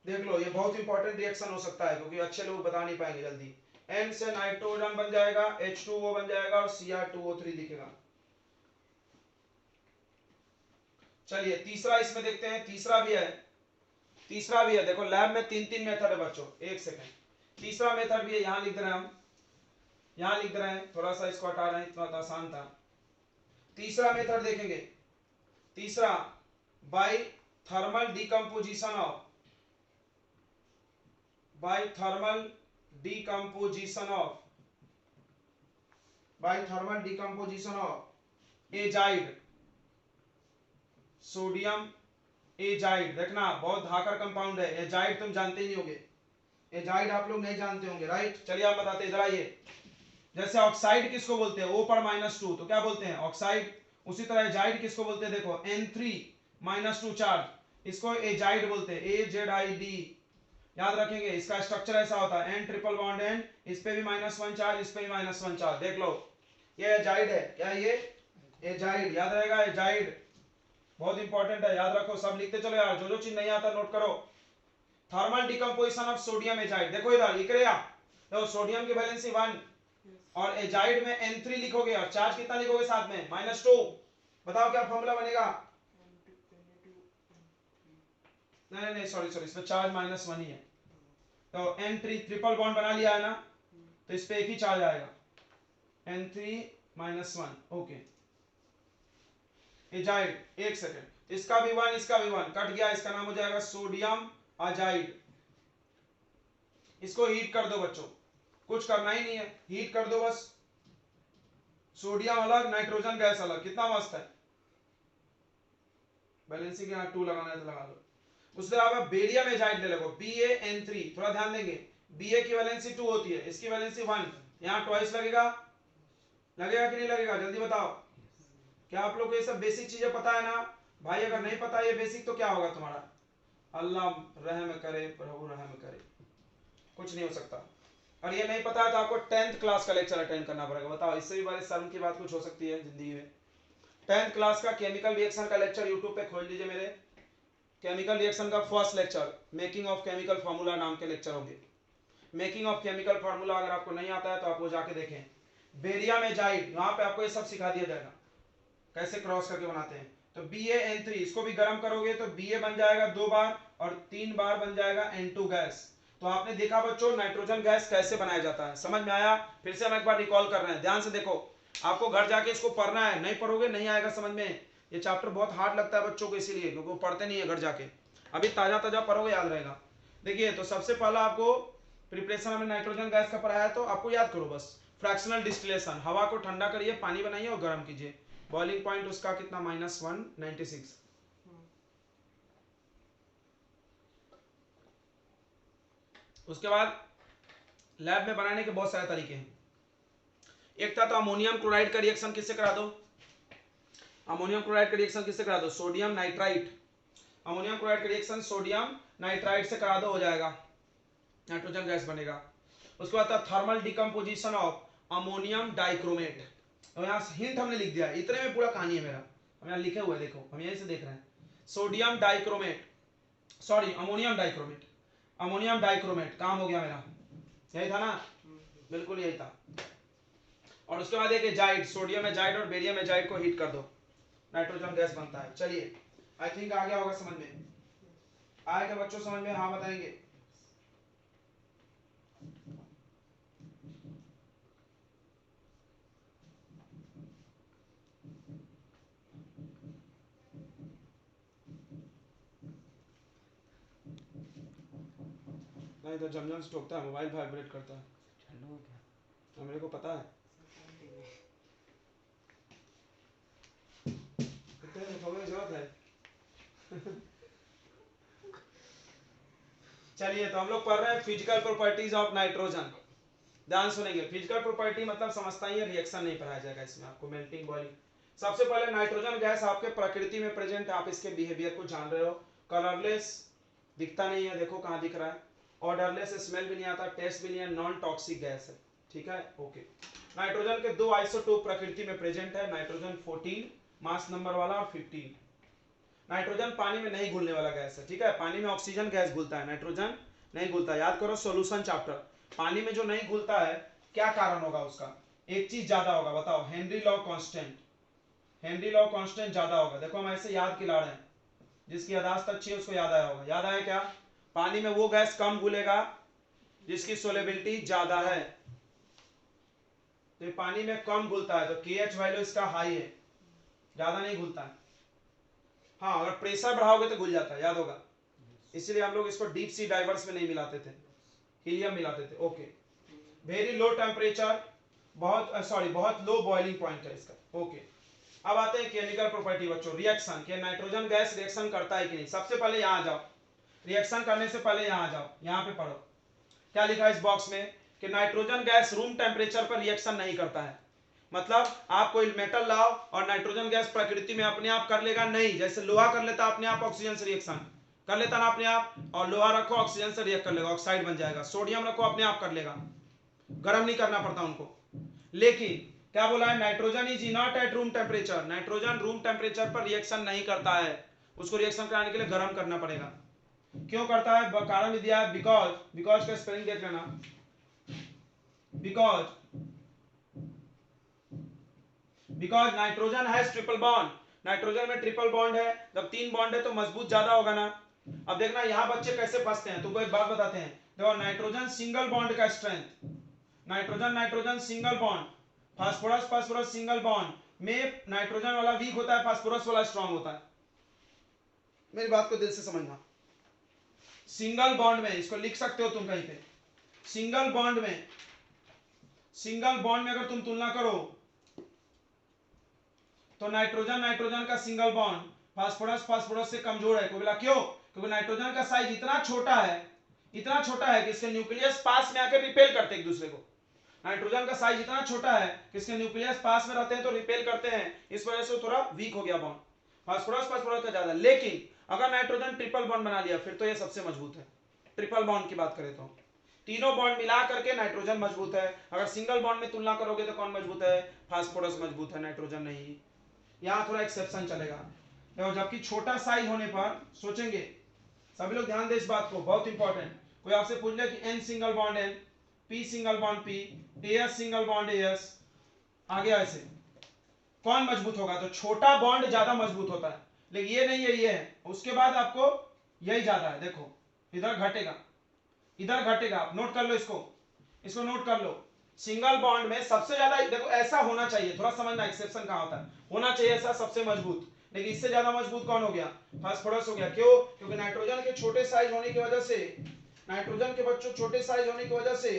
देख लो ये बहुत इंपॉर्टेंट रिएक्शन हो सकता है, क्योंकि अच्छे लोग बता नहीं पाएंगे जल्दी। N से नाइट्रोजन बन जाएगा, H2O बन जाएगा और Cr2O3 दिखेगा। चलिए तीसरा इसमें देखते हैं, तीसरा भी है, तीसरा भी है। देखो लैब में 3 मेथड है बच्चों, एक सेकंड। तीसरा मेथड भी है, यहां लिख दे रहे हैं हम, यहां लिख दे रहे हैं, थोड़ा सा इसको हटा रहे हैं, इतना तो आसान था। तीसरा मेथड देखेंगे, तीसरा by thermal decomposition of, by thermal decomposition of, by thermal decomposition of azide, sodium azide. देखना बहुत धाकर कंपाउंड है, एजाइड तुम जानते ही नहीं होगे, एजाइड आप लोग नहीं जानते होंगे, राइट। चलिए आप बताते इधर आइए। जैसे ऑक्साइड किसको बोलते हैं, O पर -2, तो क्या बोलते हैं ऑक्साइड। उसी तरह एजाइड किसको बोलते हैं, देखो N3 -2 चार्ज, इसको एजाइड बोलते हैं, AZID। याद रखेंगे इसका स्ट्रक्चर ऐसा होता है, N ट्रिपल बॉन्ड N, इस पे भी -1 चार्ज, इस पे भी -1 चार्ज। देख लो ये एजाइड है, क्या ये एजाइड, याद रहेगा एजाइड, बहुत इंपॉर्टेंट है, याद रखो, सब लिखते चलो यार, जो जो चीज नहीं आता नोट करो। Thermal decomposition of sodium azide, देखो इधर लिख रहे आप, देखो सोडियम की वैलेंसी 1 और एजाइड में N3 लिखोगे और चार्ज कितना लिखोगे साथ में -2। बताओ क्या फॉर्मूला बनेगा, नहीं नहीं सॉरी सॉरी, इसमें चार्ज -1 ही है, तो N3 ट्रिपल बॉन्ड बना लिया है ना, तो इस पे एक ही चार्ज आएगा, N3 -1, ओके। एजाइड, एक सेकेंड, इसका भी 1 इसका भी 1 कट गया, इसका नाम हो जाएगा सोडियम अजाइड। इसको हीट कर दो बच्चों, कुछ करना ही नहीं है, हीट कर दो बस, सोडियम अलग नाइट्रोजन गैस अलग, कितना मस्त है। बैलेंसिंग के यहाँ 2 लगाना है तो लगा लो। उसके अलावा बेरियम एजाइड ले लो, BaN3, थोड़ा ध्यान देंगे, Ba की वैलेंसी 2 होती है, इसकी वैलेंसी 1, यहाँ ट्वाइस लगेगा, लगेगा कि नहीं लगेगा जल्दी बताओ। क्या आप लोग को ये सब बेसिक चीजें पता है ना भाई, अगर नहीं पता ये बेसिक तो क्या होगा तुम्हारा, अल्लाह रहम करे, प्रभु रहम करे, कुछ नहीं हो सकता। और ये नहीं पता है तो आपको 10th क्लास का लेक्चर अटेंड करना पड़ेगा। बताओ इससे भी बड़े शर्म की बात कुछ हो सकती है जिंदगी में। 10th क्लास का केमिकल रिएक्शन का लेक्चर यूट्यूब पे खोल लीजिए, मेरे केमिकल रिएक्शन का first lecture, making of chemical formula नाम के लेक्चर होंगे। मेकिंग ऑफ केमिकल फार्मूला अगर आपको नहीं आता है तो आप वो जाके देखें। बेरियम एजाइड, यहाँ पे आपको ये सब सिखा दिया जाएगा कैसे क्रॉस करके बनाते हैं। तो BaN3 इसको भी गर्म करोगे तो Ba बन जाएगा 2 बार और 3 बार बन जाएगा N2 गैस। तो आपने देखा बच्चों नाइट्रोजन गैस कैसे बनाया जाता है, समझ में आया? फिर से हम एक बार रिकॉल कर रहे हैं, ध्यान से देखो। आपको घर जाके इसको पढ़ना है, नहीं पढ़ोगे नहीं आएगा समझ में। ये चैप्टर बहुत हार्ड लगता है बच्चों को इसीलिए, क्योंकि वो पढ़ते नहीं है घर जाके। अभी ताजा ताजा पढ़ोगे याद रहेगा। देखिए तो सबसे पहला आपको प्रिपरेशन हमने नाइट्रोजन गैस का पढ़ाया, तो आपको याद करो बस फ्रैक्शनल डिस्टिलेशन, हवा को ठंडा करिए, पानी बनाइए और गर्म कीजिए। बॉइलिंग पॉइंट उसका कितना -196। उसके बाद लैब में बनाने के बहुत सारे तरीके हैं। एक था तो अमोनियम क्लोराइड का रिएक्शन किससे करा दो, अमोनियम क्लोराइड का रिएक्शन किससे करा दो, सोडियम नाइट्राइट। अमोनियम क्लोराइड का रिएक्शन सोडियम नाइट्राइट से करा दो, हो जाएगा नाइट्रोजन गैस बनेगा। उसके बाद था thermal decomposition of ammonium dichromate. तो यहाँ हिंट हमने लिख दिया, इतने में पूरा कहानी है मेरा, हम यहाँ लिखे हुए देखो, हम यहीं से देख रहे हैं। Sodium dichromate, sorry ammonium dichromate, ammonium dichromate काम हो गया मेरा, यही था ना, बिल्कुल यही था। और उसके बाद एक एजाइड, सोडियम एजाइड और बेरियम एजाइड को हीट कर दो, नाइट्रोजन गैस बनता है। चलिए आई थिंक आ गया होगा समझ में, आएगा बच्चों समझ में? हाँ बताएंगे। नहीं तो जमजम से ठोकता है, मोबाइल वाइब्रेट करता है। चालू हो गया? मेरे को पता है, ठोकने की जरूरत है। चलिए तो हम लोग पढ़ रहे हैं फिजिकल प्रॉपर्टीज ऑफ नाइट्रोजन। ध्यान सुनेंगे, फिजिकल प्रॉपर्टी मतलब समझता ही है, रिएक्शन नहीं पढ़ाया जाएगा इसमें आपको, मेल्टिंग बॉइलिंग। सबसे पहले नाइट्रोजन गैस आपके प्रकृति में प्रेजेंट है, आप इसके बिहेवियर को जान रहे हो। कलरलेस, दिखता नहीं है, देखो कहाँ दिख रहा है। ऑर्डरलेस, स्मेल भी नहीं आता, टेस्ट भी नहीं है, नॉन टॉक्सिक गैस है, ठीक है, ओके। नाइट्रोजन के 2 आइसोटोप प्रकृति में प्रेजेंट है, नाइट्रोजन 14 मास नंबर वाला और 15। नाइट्रोजन पानी में नहीं घुलने वाला गैस है, ठीक है, पानी में ऑक्सीजन गैस घुलता है, नाइट्रोजन नहीं घुलता। याद करो सॉल्यूशन चैप्टर, पानी में जो नहीं घुलता है क्या कारण होगा उसका, एक चीज ज्यादा होगा, बताओ, Henry law constant, Henry law constant ज्यादा होगा। देखो हम ऐसे याद खिला रहे हैं, जिसकी यादाश्त अच्छी है उसको याद आया होगा। याद आया क्या, पानी में वो गैस कम घुलेगा जिसकी सोलेबिलिटी ज्यादा है, तो पानी में कम घुलता है, तो KH वैल्यू इसका हाई है, ज्यादा नहीं घुलता है। हाँ अगर प्रेशर बढ़ाओगे तो घुल जाता है, याद होगा, इसलिए हम लोग इसको डीप सी डाइवर्स में नहीं मिलाते थे, हीलियम मिलाते थे, ओके। वेरी लो टेम्परेचर, बहुत लो बॉइलिंग पॉइंट है इसका, ओके। अब आते हैं केमिकल प्रॉपर्टी बच्चों, रिएक्शन के नाइट्रोजन गैस रिएक्शन करता है कि नहीं। सबसे पहले यहाँ आ जाओ, रिएक्शन करने से पहले यहाँ आ जाओ, यहाँ पे पढ़ो क्या लिखा है इस बॉक्स में, कि नाइट्रोजन गैस रूम टेम्परेचर पर रिएक्शन नहीं करता है। मतलब आप कोई मेटल लाओ और नाइट्रोजन गैस प्रकृति में अपने आप कर लेगा नहीं, जैसे लोहा कर लेता अपने आप ऑक्सीजन से रिएक्शन कर लेता ना अपने आप, और लोहा रखो ऑक्सीजन से रिएक्ट कर लेगा, ऑक्साइड बन जाएगा। सोडियम रखो अपने आप कर लेगा, गर्म नहीं करना पड़ता उनको। लेकिन क्या बोला है, nitrogen is not at room temperature, nitrogen room temperature पर रिएक्शन नहीं करता है, उसको रिएक्शन कराने के लिए गर्म करना पड़ेगा। क्यों करता है, कारण भी दिया है, बिकॉज का स्पेलिंग देख लेना, because nitrogen has triple bond, nitrogen में ट्रिपल बॉन्ड है, जब 3 बॉन्ड है तो मजबूत ज्यादा होगा ना। अब देखना यहाँ बच्चे कैसे फंसते हैं, तुमको एक बात बताते हैं, देखो नाइट्रोजन सिंगल बॉन्ड का strength, nitrogen single bond, phosphorus single bond में नाइट्रोजन वाला वीक होता है, फास्फोरस वाला स्ट्रांग होता है। मेरी बात को दिल से समझना, सिंगल बॉन्ड में, इसको लिख सकते हो तुम कहीं पे, सिंगल बॉन्ड में अगर तुम तुलना करो तो नाइट्रोजन का सिंगल बॉन्ड फास्फोरस से कमजोर है। कोई बोला क्यों, क्योंकि नाइट्रोजन का साइज इतना छोटा है कि इसके न्यूक्लियस पास में आकर रिपेल करते हैं एक दूसरे को। नाइट्रोजन का साइज इतना छोटा है कि इसके न्यूक्लियस पास में रहते हैं तो रिपेल करते हैं, इस वजह से थोड़ा वीक हो गया बॉन्ड, फास्फोरस का ज्यादा। लेकिन अगर नाइट्रोजन ट्रिपल बॉन्ड बना लिया फिर तो ये सबसे मजबूत है। ट्रिपल बॉन्ड की बात करें तो तीनों बॉन्ड मिला करके नाइट्रोजन मजबूत है। अगर सिंगल बॉन्ड में तुलना करोगे तो कौन मजबूत है, फास्फोरस मजबूत है, नाइट्रोजन नहीं। यहाँ थोड़ा एक्सेप्शन चलेगा, जबकि छोटा साइज होने पर सोचेंगे, सभी लोग ध्यान दें इस बात को, बहुत इंपॉर्टेंट, कोई आपसे पूछ ले कि N single bond N, P single bond P, AS single bond AS, आगे ऐसे कौन मजबूत होगा? तो छोटा बॉन्ड ज्यादा मजबूत होता है, लेकिन ये नहीं है, ये है। उसके बाद आपको यही ज्यादा है, देखो इधर घटेगा, इधर घटेगा। आप नोट कर लो इसको नोट कर लो। सिंगल बॉन्ड में सबसे ज्यादा देखो ऐसा होना चाहिए, थोड़ा समझना एक्सेप्शन कहां होता है, होना चाहिए ऐसा सबसे मजबूत, लेकिन इससे ज्यादा मजबूत कौन हो गया? फास्फोरस हो गया। क्यों? क्योंकि नाइट्रोजन के छोटे साइज होने की वजह से, नाइट्रोजन के बच्चों छोटे साइज होने की वजह से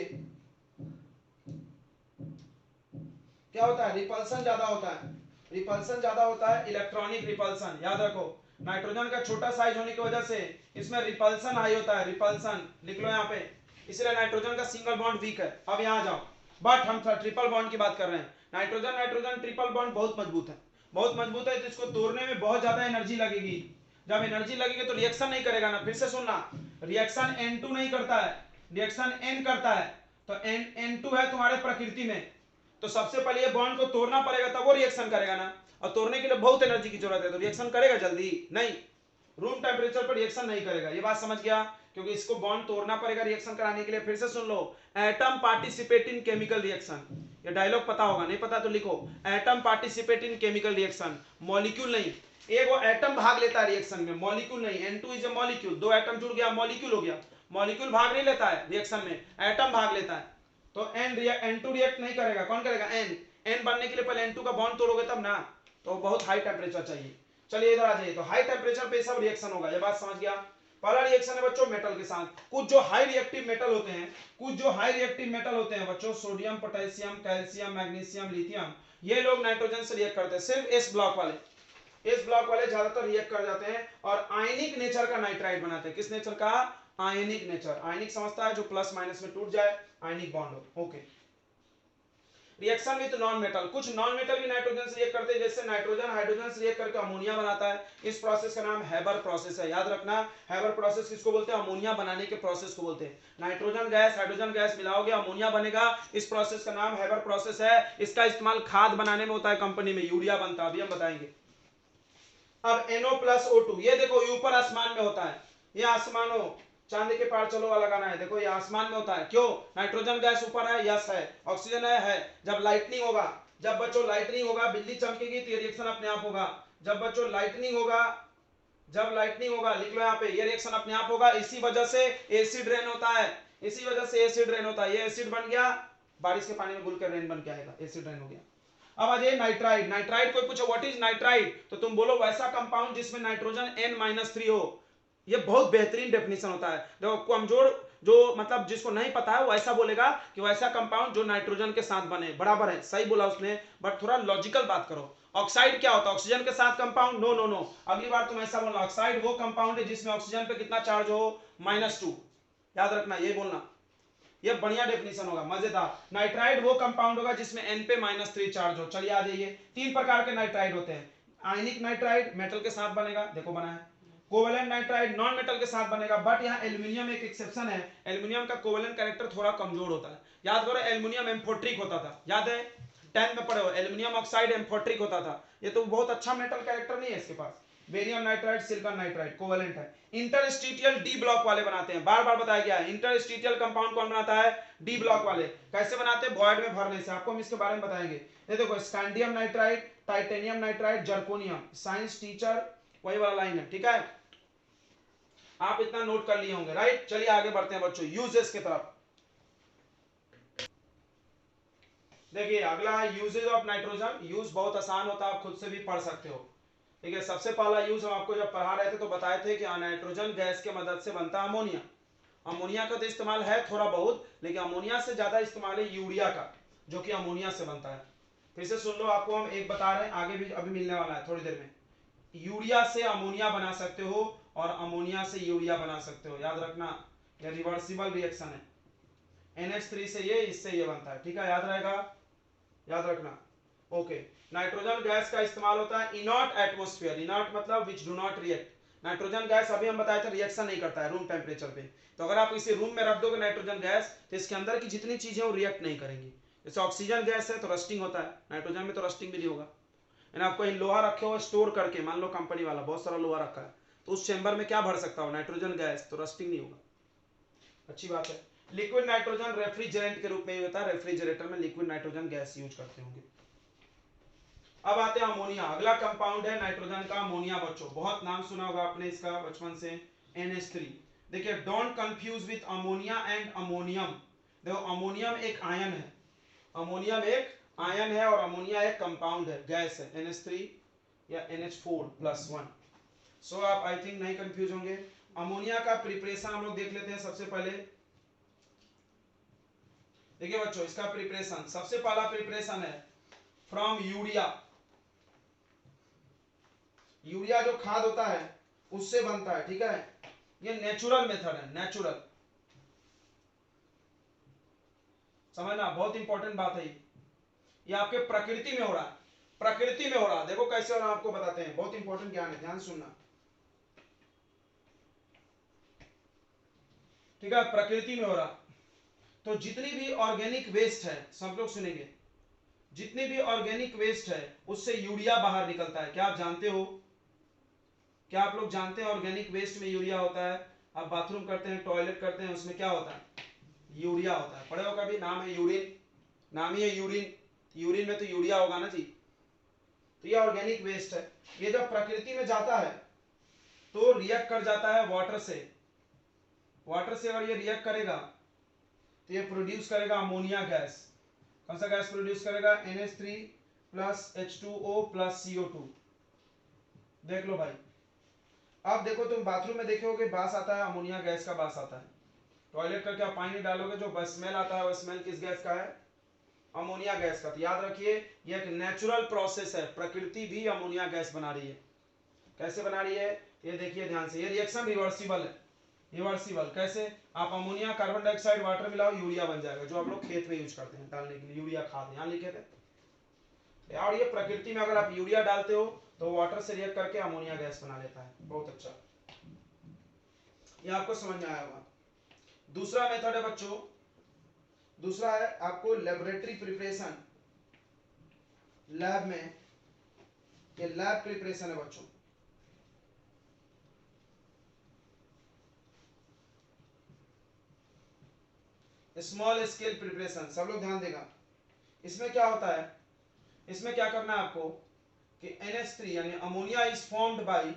क्या होता है? रिपल्सन ज्यादा होता है, रिपल्सन ज्यादा होता है, इलेक्ट्रॉनिक रिपल्सन। याद रखो, नाइट्रोजन का छोटा साइज होने की वजह से इसमें रिपल्सन हाई होता है, रिपल्सन लिख लो यहाँ पे, इसलिए नाइट्रोजन का सिंगल बॉन्ड वीक है। अब यहाँ जाओ, बट हम ट्रिपल बॉन्ड की बात कर रहे हैं। नाइट्रोजन नाइट्रोजन ट्रिपल बॉन्ड बहुत मजबूत है, बहुत मजबूत है, तो इसको तोड़ने में बहुत ज्यादा एनर्जी लगेगी। जब एनर्जी लगेगी तो रिएक्शन नहीं करेगा ना, फिर से सुनना, रिएक्शन N2 नहीं करता है, रिएक्शन N करता है। तो N2 है तुम्हारे प्रकृति में, तो सबसे पहले ये बॉन्ड को तोड़ना पड़ेगा, तब वो रिएक्शन करेगा ना, और तोड़ने के लिए बहुत एनर्जी की जरूरत है, तो रिएक्शन करेगा जल्दी नहीं, रूम टेम्परेचर पर रिएक्शन नहीं करेगा। ये बात समझ गया? क्योंकि इसको बॉन्ड तोड़ना पड़ेगा रिएक्शन कराने के लिए। फिर से सुन लो, atom participate in chemical reaction, ये डायलॉग पता होगा, नहीं पता तो लिखो, atom participate in chemical reaction, molecule नहीं, एक वो एटम भाग लेता है रिएक्शन में, मॉलिक्यूल नहीं। N2 इज ए मॉलिक्यूल, दो एटम जुड़ गया मॉलिक्यूल हो गया, मॉलिक्यूल भाग नहीं लेता है रिएक्शन में, एटम भाग लेता है। तो N2 रिएक्ट नहीं करेगा, कौन करेगा? N बनने के लिए पहले N2 का बॉन्ड तोड़ोगे तब ना, तो बहुत हाई टेम्परेचर चाहिए। चलिए इधर आ जाइए, तो हाई टेम्परेचर पे सब रिएक्शन होगा, ये बात समझ गया? पहला रिएक्शन है बच्चों मेटल के साथ। कुछ जो हाई रिएक्टिव मेटल होते हैं, कुछ जो हाई रिएक्टिव मेटल होते हैं बच्चों, sodium, potassium, calcium, magnesium, lithium, ये लोग नाइट्रोजन से रिएक्ट करते हैं। सिर्फ एस ब्लॉक वाले ज्यादातर रिएक्ट कर जाते हैं और आयनिक नेचर का नाइट्राइड बनाते हैं। किस नेचर का? आयनिक नेचर। आयनिक समझता है जो प्लस माइनस में टूट जाए, आयनिक बॉन्ड हो। Okay, reaction with non metal, कुछ नॉन मेटल भी नाइट्रोजन से रिएक्ट करते हैं, जैसे नाइट्रोजन हाइड्रोजन से रिएक्ट करके अमोनिया बनाता है। इस प्रोसेस का नाम हैबर प्रोसेस है, याद रखना। हैबर प्रोसेस किसको बोलते हैं? अमोनिया बनाने के प्रोसेस को बोलते हैं। नाइट्रोजन गैस हाइड्रोजन गैस मिलाओगे, अमोनिया बनेगा, इस प्रोसेस का नाम हैबर प्रोसेस है। इसका इस्तेमाल खाद बनाने में होता है, कंपनी में यूरिया बनता है, अभी हम बताएंगे। अब NO+O2, ये देखो ये ऊपर आसमान में होता है, ये आसमान हो, चांदी के पार चलो वाला गाना है, देखो ये आसमान में होता है। क्यों? नाइट्रोजन गैस ऊपर है, यस है, ऑक्सीजन है। जब लाइटनिंग होगा, जब बच्चों लाइटनिंग होगा, बिजली चमकेगी तो ये रिएक्शन अपने आप होगा। जब बच्चों लाइटनिंग होगा, जब लाइटनिंग होगा, लिख लो यहाँ पे, ये रिएक्शन अपने आप होगा। इसी वजह से एसिड रेन होता है, इसी वजह से एसिड रेन होता है। ये एसिड बन गया, बारिश के पानी में घुल कर रेन बन के आएगा, एसिड रेन हो गया। अब आ जाइए नाइट्राइड। नाइट्राइड कोई पूछो व्हाट इज नाइट्राइड, तो तुम बोलो वैसा कंपाउंड जिसमें नाइट्रोजन N-3 हो। ये बहुत बेहतरीन डेफिनेशन होता है। देखो कमजोर जो मतलब जिसको नहीं पता है वो ऐसा बोलेगा कि वैसा कंपाउंड जो नाइट्रोजन के साथ बने, बराबर है, सही बोला उसने, बट थोड़ा लॉजिकल बात करो। ऑक्साइड क्या होता है? ऑक्सीजन के साथ कंपाउंड? नो नो नो, अगली बार तुम ऐसा बोलना, ऑक्साइड वो कंपाउंड है जिसमें ऑक्सीजन पे कितना चार्ज हो? -2। याद रखना, ये बोलना, ये बढ़िया डेफिनेशन होगा, मजेदार। नाइट्राइड वो कंपाउंड होगा जिसमें N पे -3 चार्ज हो। चलिए आ जाइए, 3 प्रकार के नाइट्राइड होते हैं। आयनिक नाइट्राइड मेटल के साथ बनेगा, देखो बना है। कोवेलेंट नाइट्राइड नॉन मेटल के साथ बनेगा, बट यहाँ एल्यूमिनियम एक एक्सेप्शन है। एल्यूमिनियम का कोवेलेंट कैरेक्टर थोड़ा कमजोर होता है। याद करो एल्यूमिनियम एम्फोट्रिक होता था, याद है 10 में पढ़े हो, एल्यूमिनियम ऑक्साइड एम्फोट्रिक होता था। ये तो बहुत अच्छा मेटल कैरेक्टर नहीं है इसके पास। Barium nitride, silicon nitride covalent है। इंटरस्टिशियल डी ब्लॉक वाले बनाते हैं, बार बार बताया गया है। इंटरस्टिशियल कंपाउंड कौन बनाता है? डी ब्लॉक वाले। कैसे बनाते हैं? वॉइड में भरने से। आपको हम इसके बारे में बताएंगे। ये देखो scandium nitride, titanium nitride, zirconium. Science teacher वही वाला लाइन है, ठीक है, आप इतना नोट कर लिए होंगे, राइट। चलिए आगे बढ़ते हैं बच्चों यूजेस की तरफ। देखिए अगला यूजेज ऑफ नाइट्रोजन। यूज बहुत आसान होता है, आप खुद से भी पढ़ सकते हो, ठीक है। सबसे पहला यूज हम आपको जब पढ़ा रहे थे तो बताए थे कि नाइट्रोजन गैस के मदद से बनता है अमोनिया। अमोनिया का तो इस्तेमाल है थोड़ा बहुत, लेकिन अमोनिया से ज्यादा इस्तेमाल है यूरिया का, जो कि अमोनिया से बनता है। फिर से सुन लो, आपको हम एक बता रहे हैं, आगे भी अभी मिलने वाला है थोड़ी देर में। यूरिया से अमोनिया बना सकते हो और अमोनिया से यूरिया बना सकते हो, याद रखना, यह रिवर्सिबल रिएक्शन है। NH3 से ये, इससे ये बनता है, ठीक है, याद रहेगा, याद रखना। ओके, नाइट्रोजन गैस का इस्तेमाल होता है इनर्ट एटमॉस्फेयर। इनर्ट मतलब which do not react. Nitrogen gas अभी हम बताए थे रिएक्शन नहीं करता है रूम टेम्परेचर पे, तो अगर आप इसे रूम में रख दोगे नाइट्रोजन गैस, तो इसके अंदर की जितनी चीजें वो रिएक्ट नहीं करेंगी। जैसे ऑक्सीजन गैस है तो रस्टिंग होता है, नाइट्रोजन में तो रस्टिंग भी नहीं होगा। यानी आप कहीं लोहा रखे हो स्टोर करके, मान लो कंपनी वाला बहुत सारा लोहा रखा है, तो उस चेंबर में क्या भर सकता हो? नाइट्रोजन गैस, तो रस्टिंग नहीं होगा। अच्छी बात है। लिक्विड नाइट्रोजन रेफ्रिजरेंट के रूप में यूज होता है, रेफ्रिजरेटर में लिक्विड नाइट्रोजन गैस यूज करते होंगे। अब आते हैं अमोनिया, अगला कंपाउंड है नाइट्रोजन का अमोनिया। बच्चों बहुत नाम सुना होगा आपने इसका बचपन से, NH3। देखिए don't confuse with ammonia and ammonium. देखो अमोनियम एक आयन है, अमोनियम एक आयन है और अमोनिया एक कंपाउंड है, गैस है, NH3 या NH4+1। सो आप आई थिंक नहीं कंफ्यूज होंगे। अमोनिया का प्रिपरेशन हम लोग देख लेते हैं सबसे पहले। देखिए बच्चों इसका प्रिपरेशन, सबसे पहला प्रिपरेशन है फ्रॉम यूरिया। यूरिया जो खाद होता है उससे बनता है, ठीक है। ये नेचुरल मेथड है, नेचुरल, समझना बहुत इंपॉर्टेंट बात है। ये आपके प्रकृति में हो रहा है, प्रकृति में हो रहा है। देखो कैसे हो रहा है आपको बताते हैं, बहुत इंपॉर्टेंट ज्ञान है, ध्यान सुनना, ठीक है। प्रकृति में हो रहा, तो जितनी भी ऑर्गेनिक वेस्ट है, सब लोग सुनेंगे, जितनी भी ऑर्गेनिक वेस्ट है उससे यूरिया बाहर निकलता है। क्या आप जानते हो, क्या आप लोग जानते हैं ऑर्गेनिक वेस्ट में यूरिया होता है? आप बाथरूम करते हैं, टॉयलेट करते हैं, उसमें क्या होता है? यूरिया होता है। पढ़े हो कभी? नाम है यूरिन, नाम ही है यूरिन, यूरिन में तो यूरिया होगा ना जी। तो ये ऑर्गेनिक वेस्ट है, ये जब प्रकृति में जाता है तो रिएक्ट कर जाता है वाटर से। वाटर से अगर ये रिएक्ट करेगा तो ये प्रोड्यूस करेगा अमोनिया गैस। कौन सा गैस प्रोड्यूस करेगा? NH3 plus H2O plus CO2। देख लो भाई, अब देखो तुम बाथरूम में देखोगे बास आता है, अमोनिया गैस का बास आता है। टॉयलेट करके आप पानी डालोगे, जो स्मेल आता है वो स्मेल किस गैस का है? अमोनिया गैस का। तो याद रखिए ये एक नेचुरल प्रोसेस है, प्रकृति भी अमोनिया गैस बना रही है। कैसे बना रही है ये देखिए ध्यान से, ये रिएक्शन रिवर्सिबल है। रिवर्सिबल कैसे? आप अमोनिया, कार्बन डाइऑक्साइड, वाटर मिलाओ, यूरिया बन जाएगा, जो आप लोग खेत में यूज करते हैं डालने के लिए, यूरिया खाद यहाँ लिखे थे। और ये प्रकृति में अगर आप यूरिया डालते हो तो वाटर से रिएक्ट करके अमोनिया गैस बना लेता है। बहुत अच्छा, ये आपको समझ में आया होगा। दूसरा मेथड है बच्चों, दूसरा है आपको लेबोरेटरी प्रिपरेशन, लैब में, ये लैब प्रिपरेशन है बच्चों। स्मॉल स्केल प्रिपरेशन, सब लोग ध्यान देगा। इसमें क्या होता है, इसमें क्या करना है आपको कि NH3 यानी ammonia is formed by,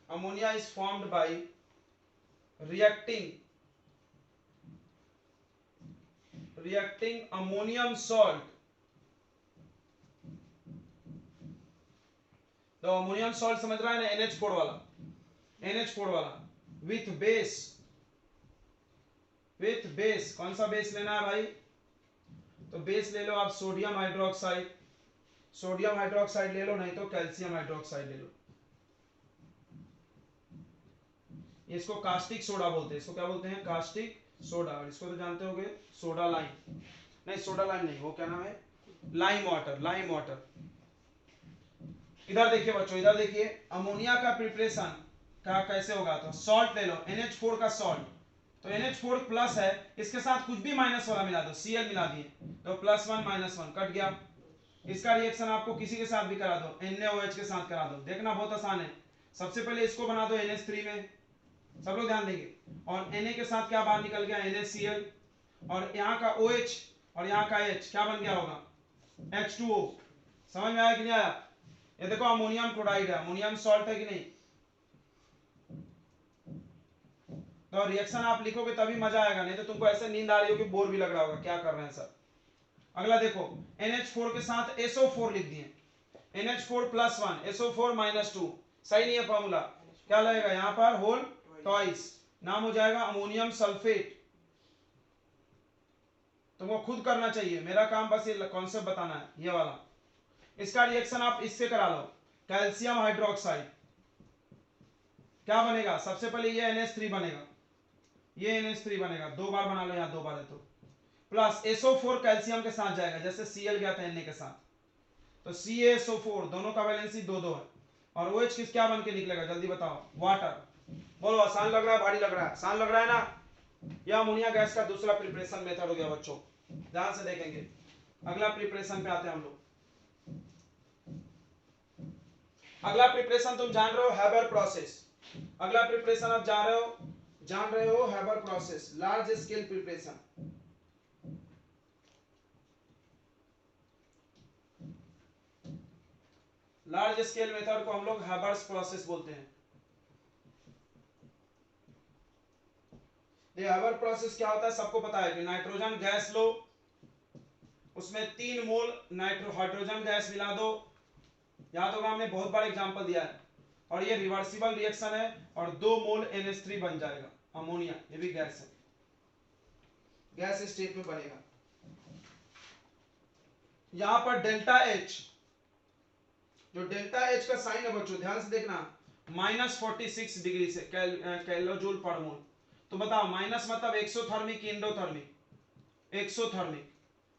ammonia is formed by reacting ammonium salt, तो अमोनियम सॉल्ट समझ रहा है ना, NH4 वाला, NH4 वाला, विथ बेस, कौन सा बेस लेना है भाई? तो बेस ले लो आप सोडियम हाइड्रोक्साइड, सोडियम हाइड्रोक्साइड ले लो, नहीं तो कैल्शियम हाइड्रोक्साइड ले लो। इसको कास्टिक सोडा बोलते हैं, इसको क्या बोलते हैं? Caustic soda. और इसको तो जानते होगे सोडा लाइम, नहीं सोडा लाइम नहीं, वो क्या नाम है? Lime water, lime water. इधर देखिए बच्चों, इधर देखिए, अमोनिया का प्रिपरेशन का कैसे होगा? तो सॉल्ट ले लो, NH4 का सॉल्ट, तो NH4 प्लस है, इसके साथ कुछ भी माइनस वाला मिला दो, Cl मिला दिए, तो +1 -1 कट गया। इसका रिएक्शन आपको किसी के साथ भी करा दो, NaOH के साथ करा दो, देखना बहुत आसान है। सबसे पहले इसको बना दो NH3 में, सब लोग ध्यान देंगे, और Na के साथ क्या बाहर निकल गया? NaCl, और यहाँ का OH और यहाँ का H क्या बन गया होगा? H2O। समझ में आया कि नहीं आया? ये देखो अमोनियम क्लोराइड है, अमोनियम सॉल्ट है कि नहीं? तो रिएक्शन आप लिखोगे तभी मजा आएगा, नहीं तो तुमको ऐसे नींद आ रही होगी, बोर भी लग रहा होगा, क्या कर रहे हैं सर। अगला देखो, NH4 के साथ SO4 लिख दिए, NH4+1 SO4 -2, सही नहीं है फॉर्मूला, क्या लगेगा यहाँ पर? होल ट्वाइस, नाम हो जाएगा अमोनियम सल्फेट। तुमको खुद करना चाहिए, मेरा काम बस ये कॉन्सेप्ट बताना है, ये वाला। इसका रिएक्शन आप इससे करा लो, कैल्शियम हाइड्रोक्साइड, क्या बनेगा? सबसे पहले ये NH3 बनेगा, ये NH3 बनेगा, 2 बार बना लो, यहाँ 2 बार है तो, प्लस SO4 कैल्शियम के साथ जाएगा, जैसे Cl गया था Na के साथ, तो CaSO4 दोनों का वैलेंसी 2-2 है, और OH किस क्या बन के निकलेगा जल्दी बताओ? वाटर। बोलो आसान लग रहा है, भारी लग रहा है? आसान लग रहा है ना? यह अमोनिया गैस का दूसरा प्रिपरेशन मेथड हो गया बच्चों, ध्यान से देखेंगे। अगला प्रिपरेशन पे आते हैं हम लोग। अगला प्रिपरेशन तुम जान रहे हो हैबर प्रोसेस। अगला प्रिपरेशन आप जान रहे हो Haber process, large scale preparation. Large scale method को हम लोग हैबर्स प्रोसेस बोलते हैं। ये हैबर प्रोसेस क्या होता है सबको पता है कि नाइट्रोजन गैस लो, उसमें 3 मोल हाइड्रोजन गैस मिला दो, याद होगा हमने बहुत बार एग्जांपल दिया है, और ये रिवर्सिबल रिएक्शन है और 2 मोल NH3 बन जाएगा अमोनिया, ये भी गैस है, गैस स्टेट में बनेगा। यहां पर डेल्टा H, जो डेल्टा H का साइन है बच्चों ध्यान से देखना, -46 डिग्री से कैलोजूल पर मोल। तो बताओ माइनस मतलब एक्सोथर्मिक इंडोथर्मिक, एक्सोथर्मिक,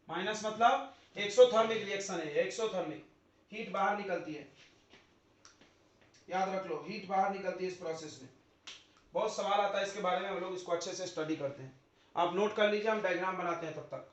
माइनस मतलब एक्सोथर्मिक रिएक्शन है, एक्सोथर्मिक, हीट बाहर निकलती है, याद रख लो हीट बाहर निकलती है इस प्रोसेस में। बहुत सवाल आता है इसके बारे में, हम लोग इसको अच्छे से स्टडी करते हैं, आप नोट कर लीजिए, हम डायग्राम बनाते हैं तब तक।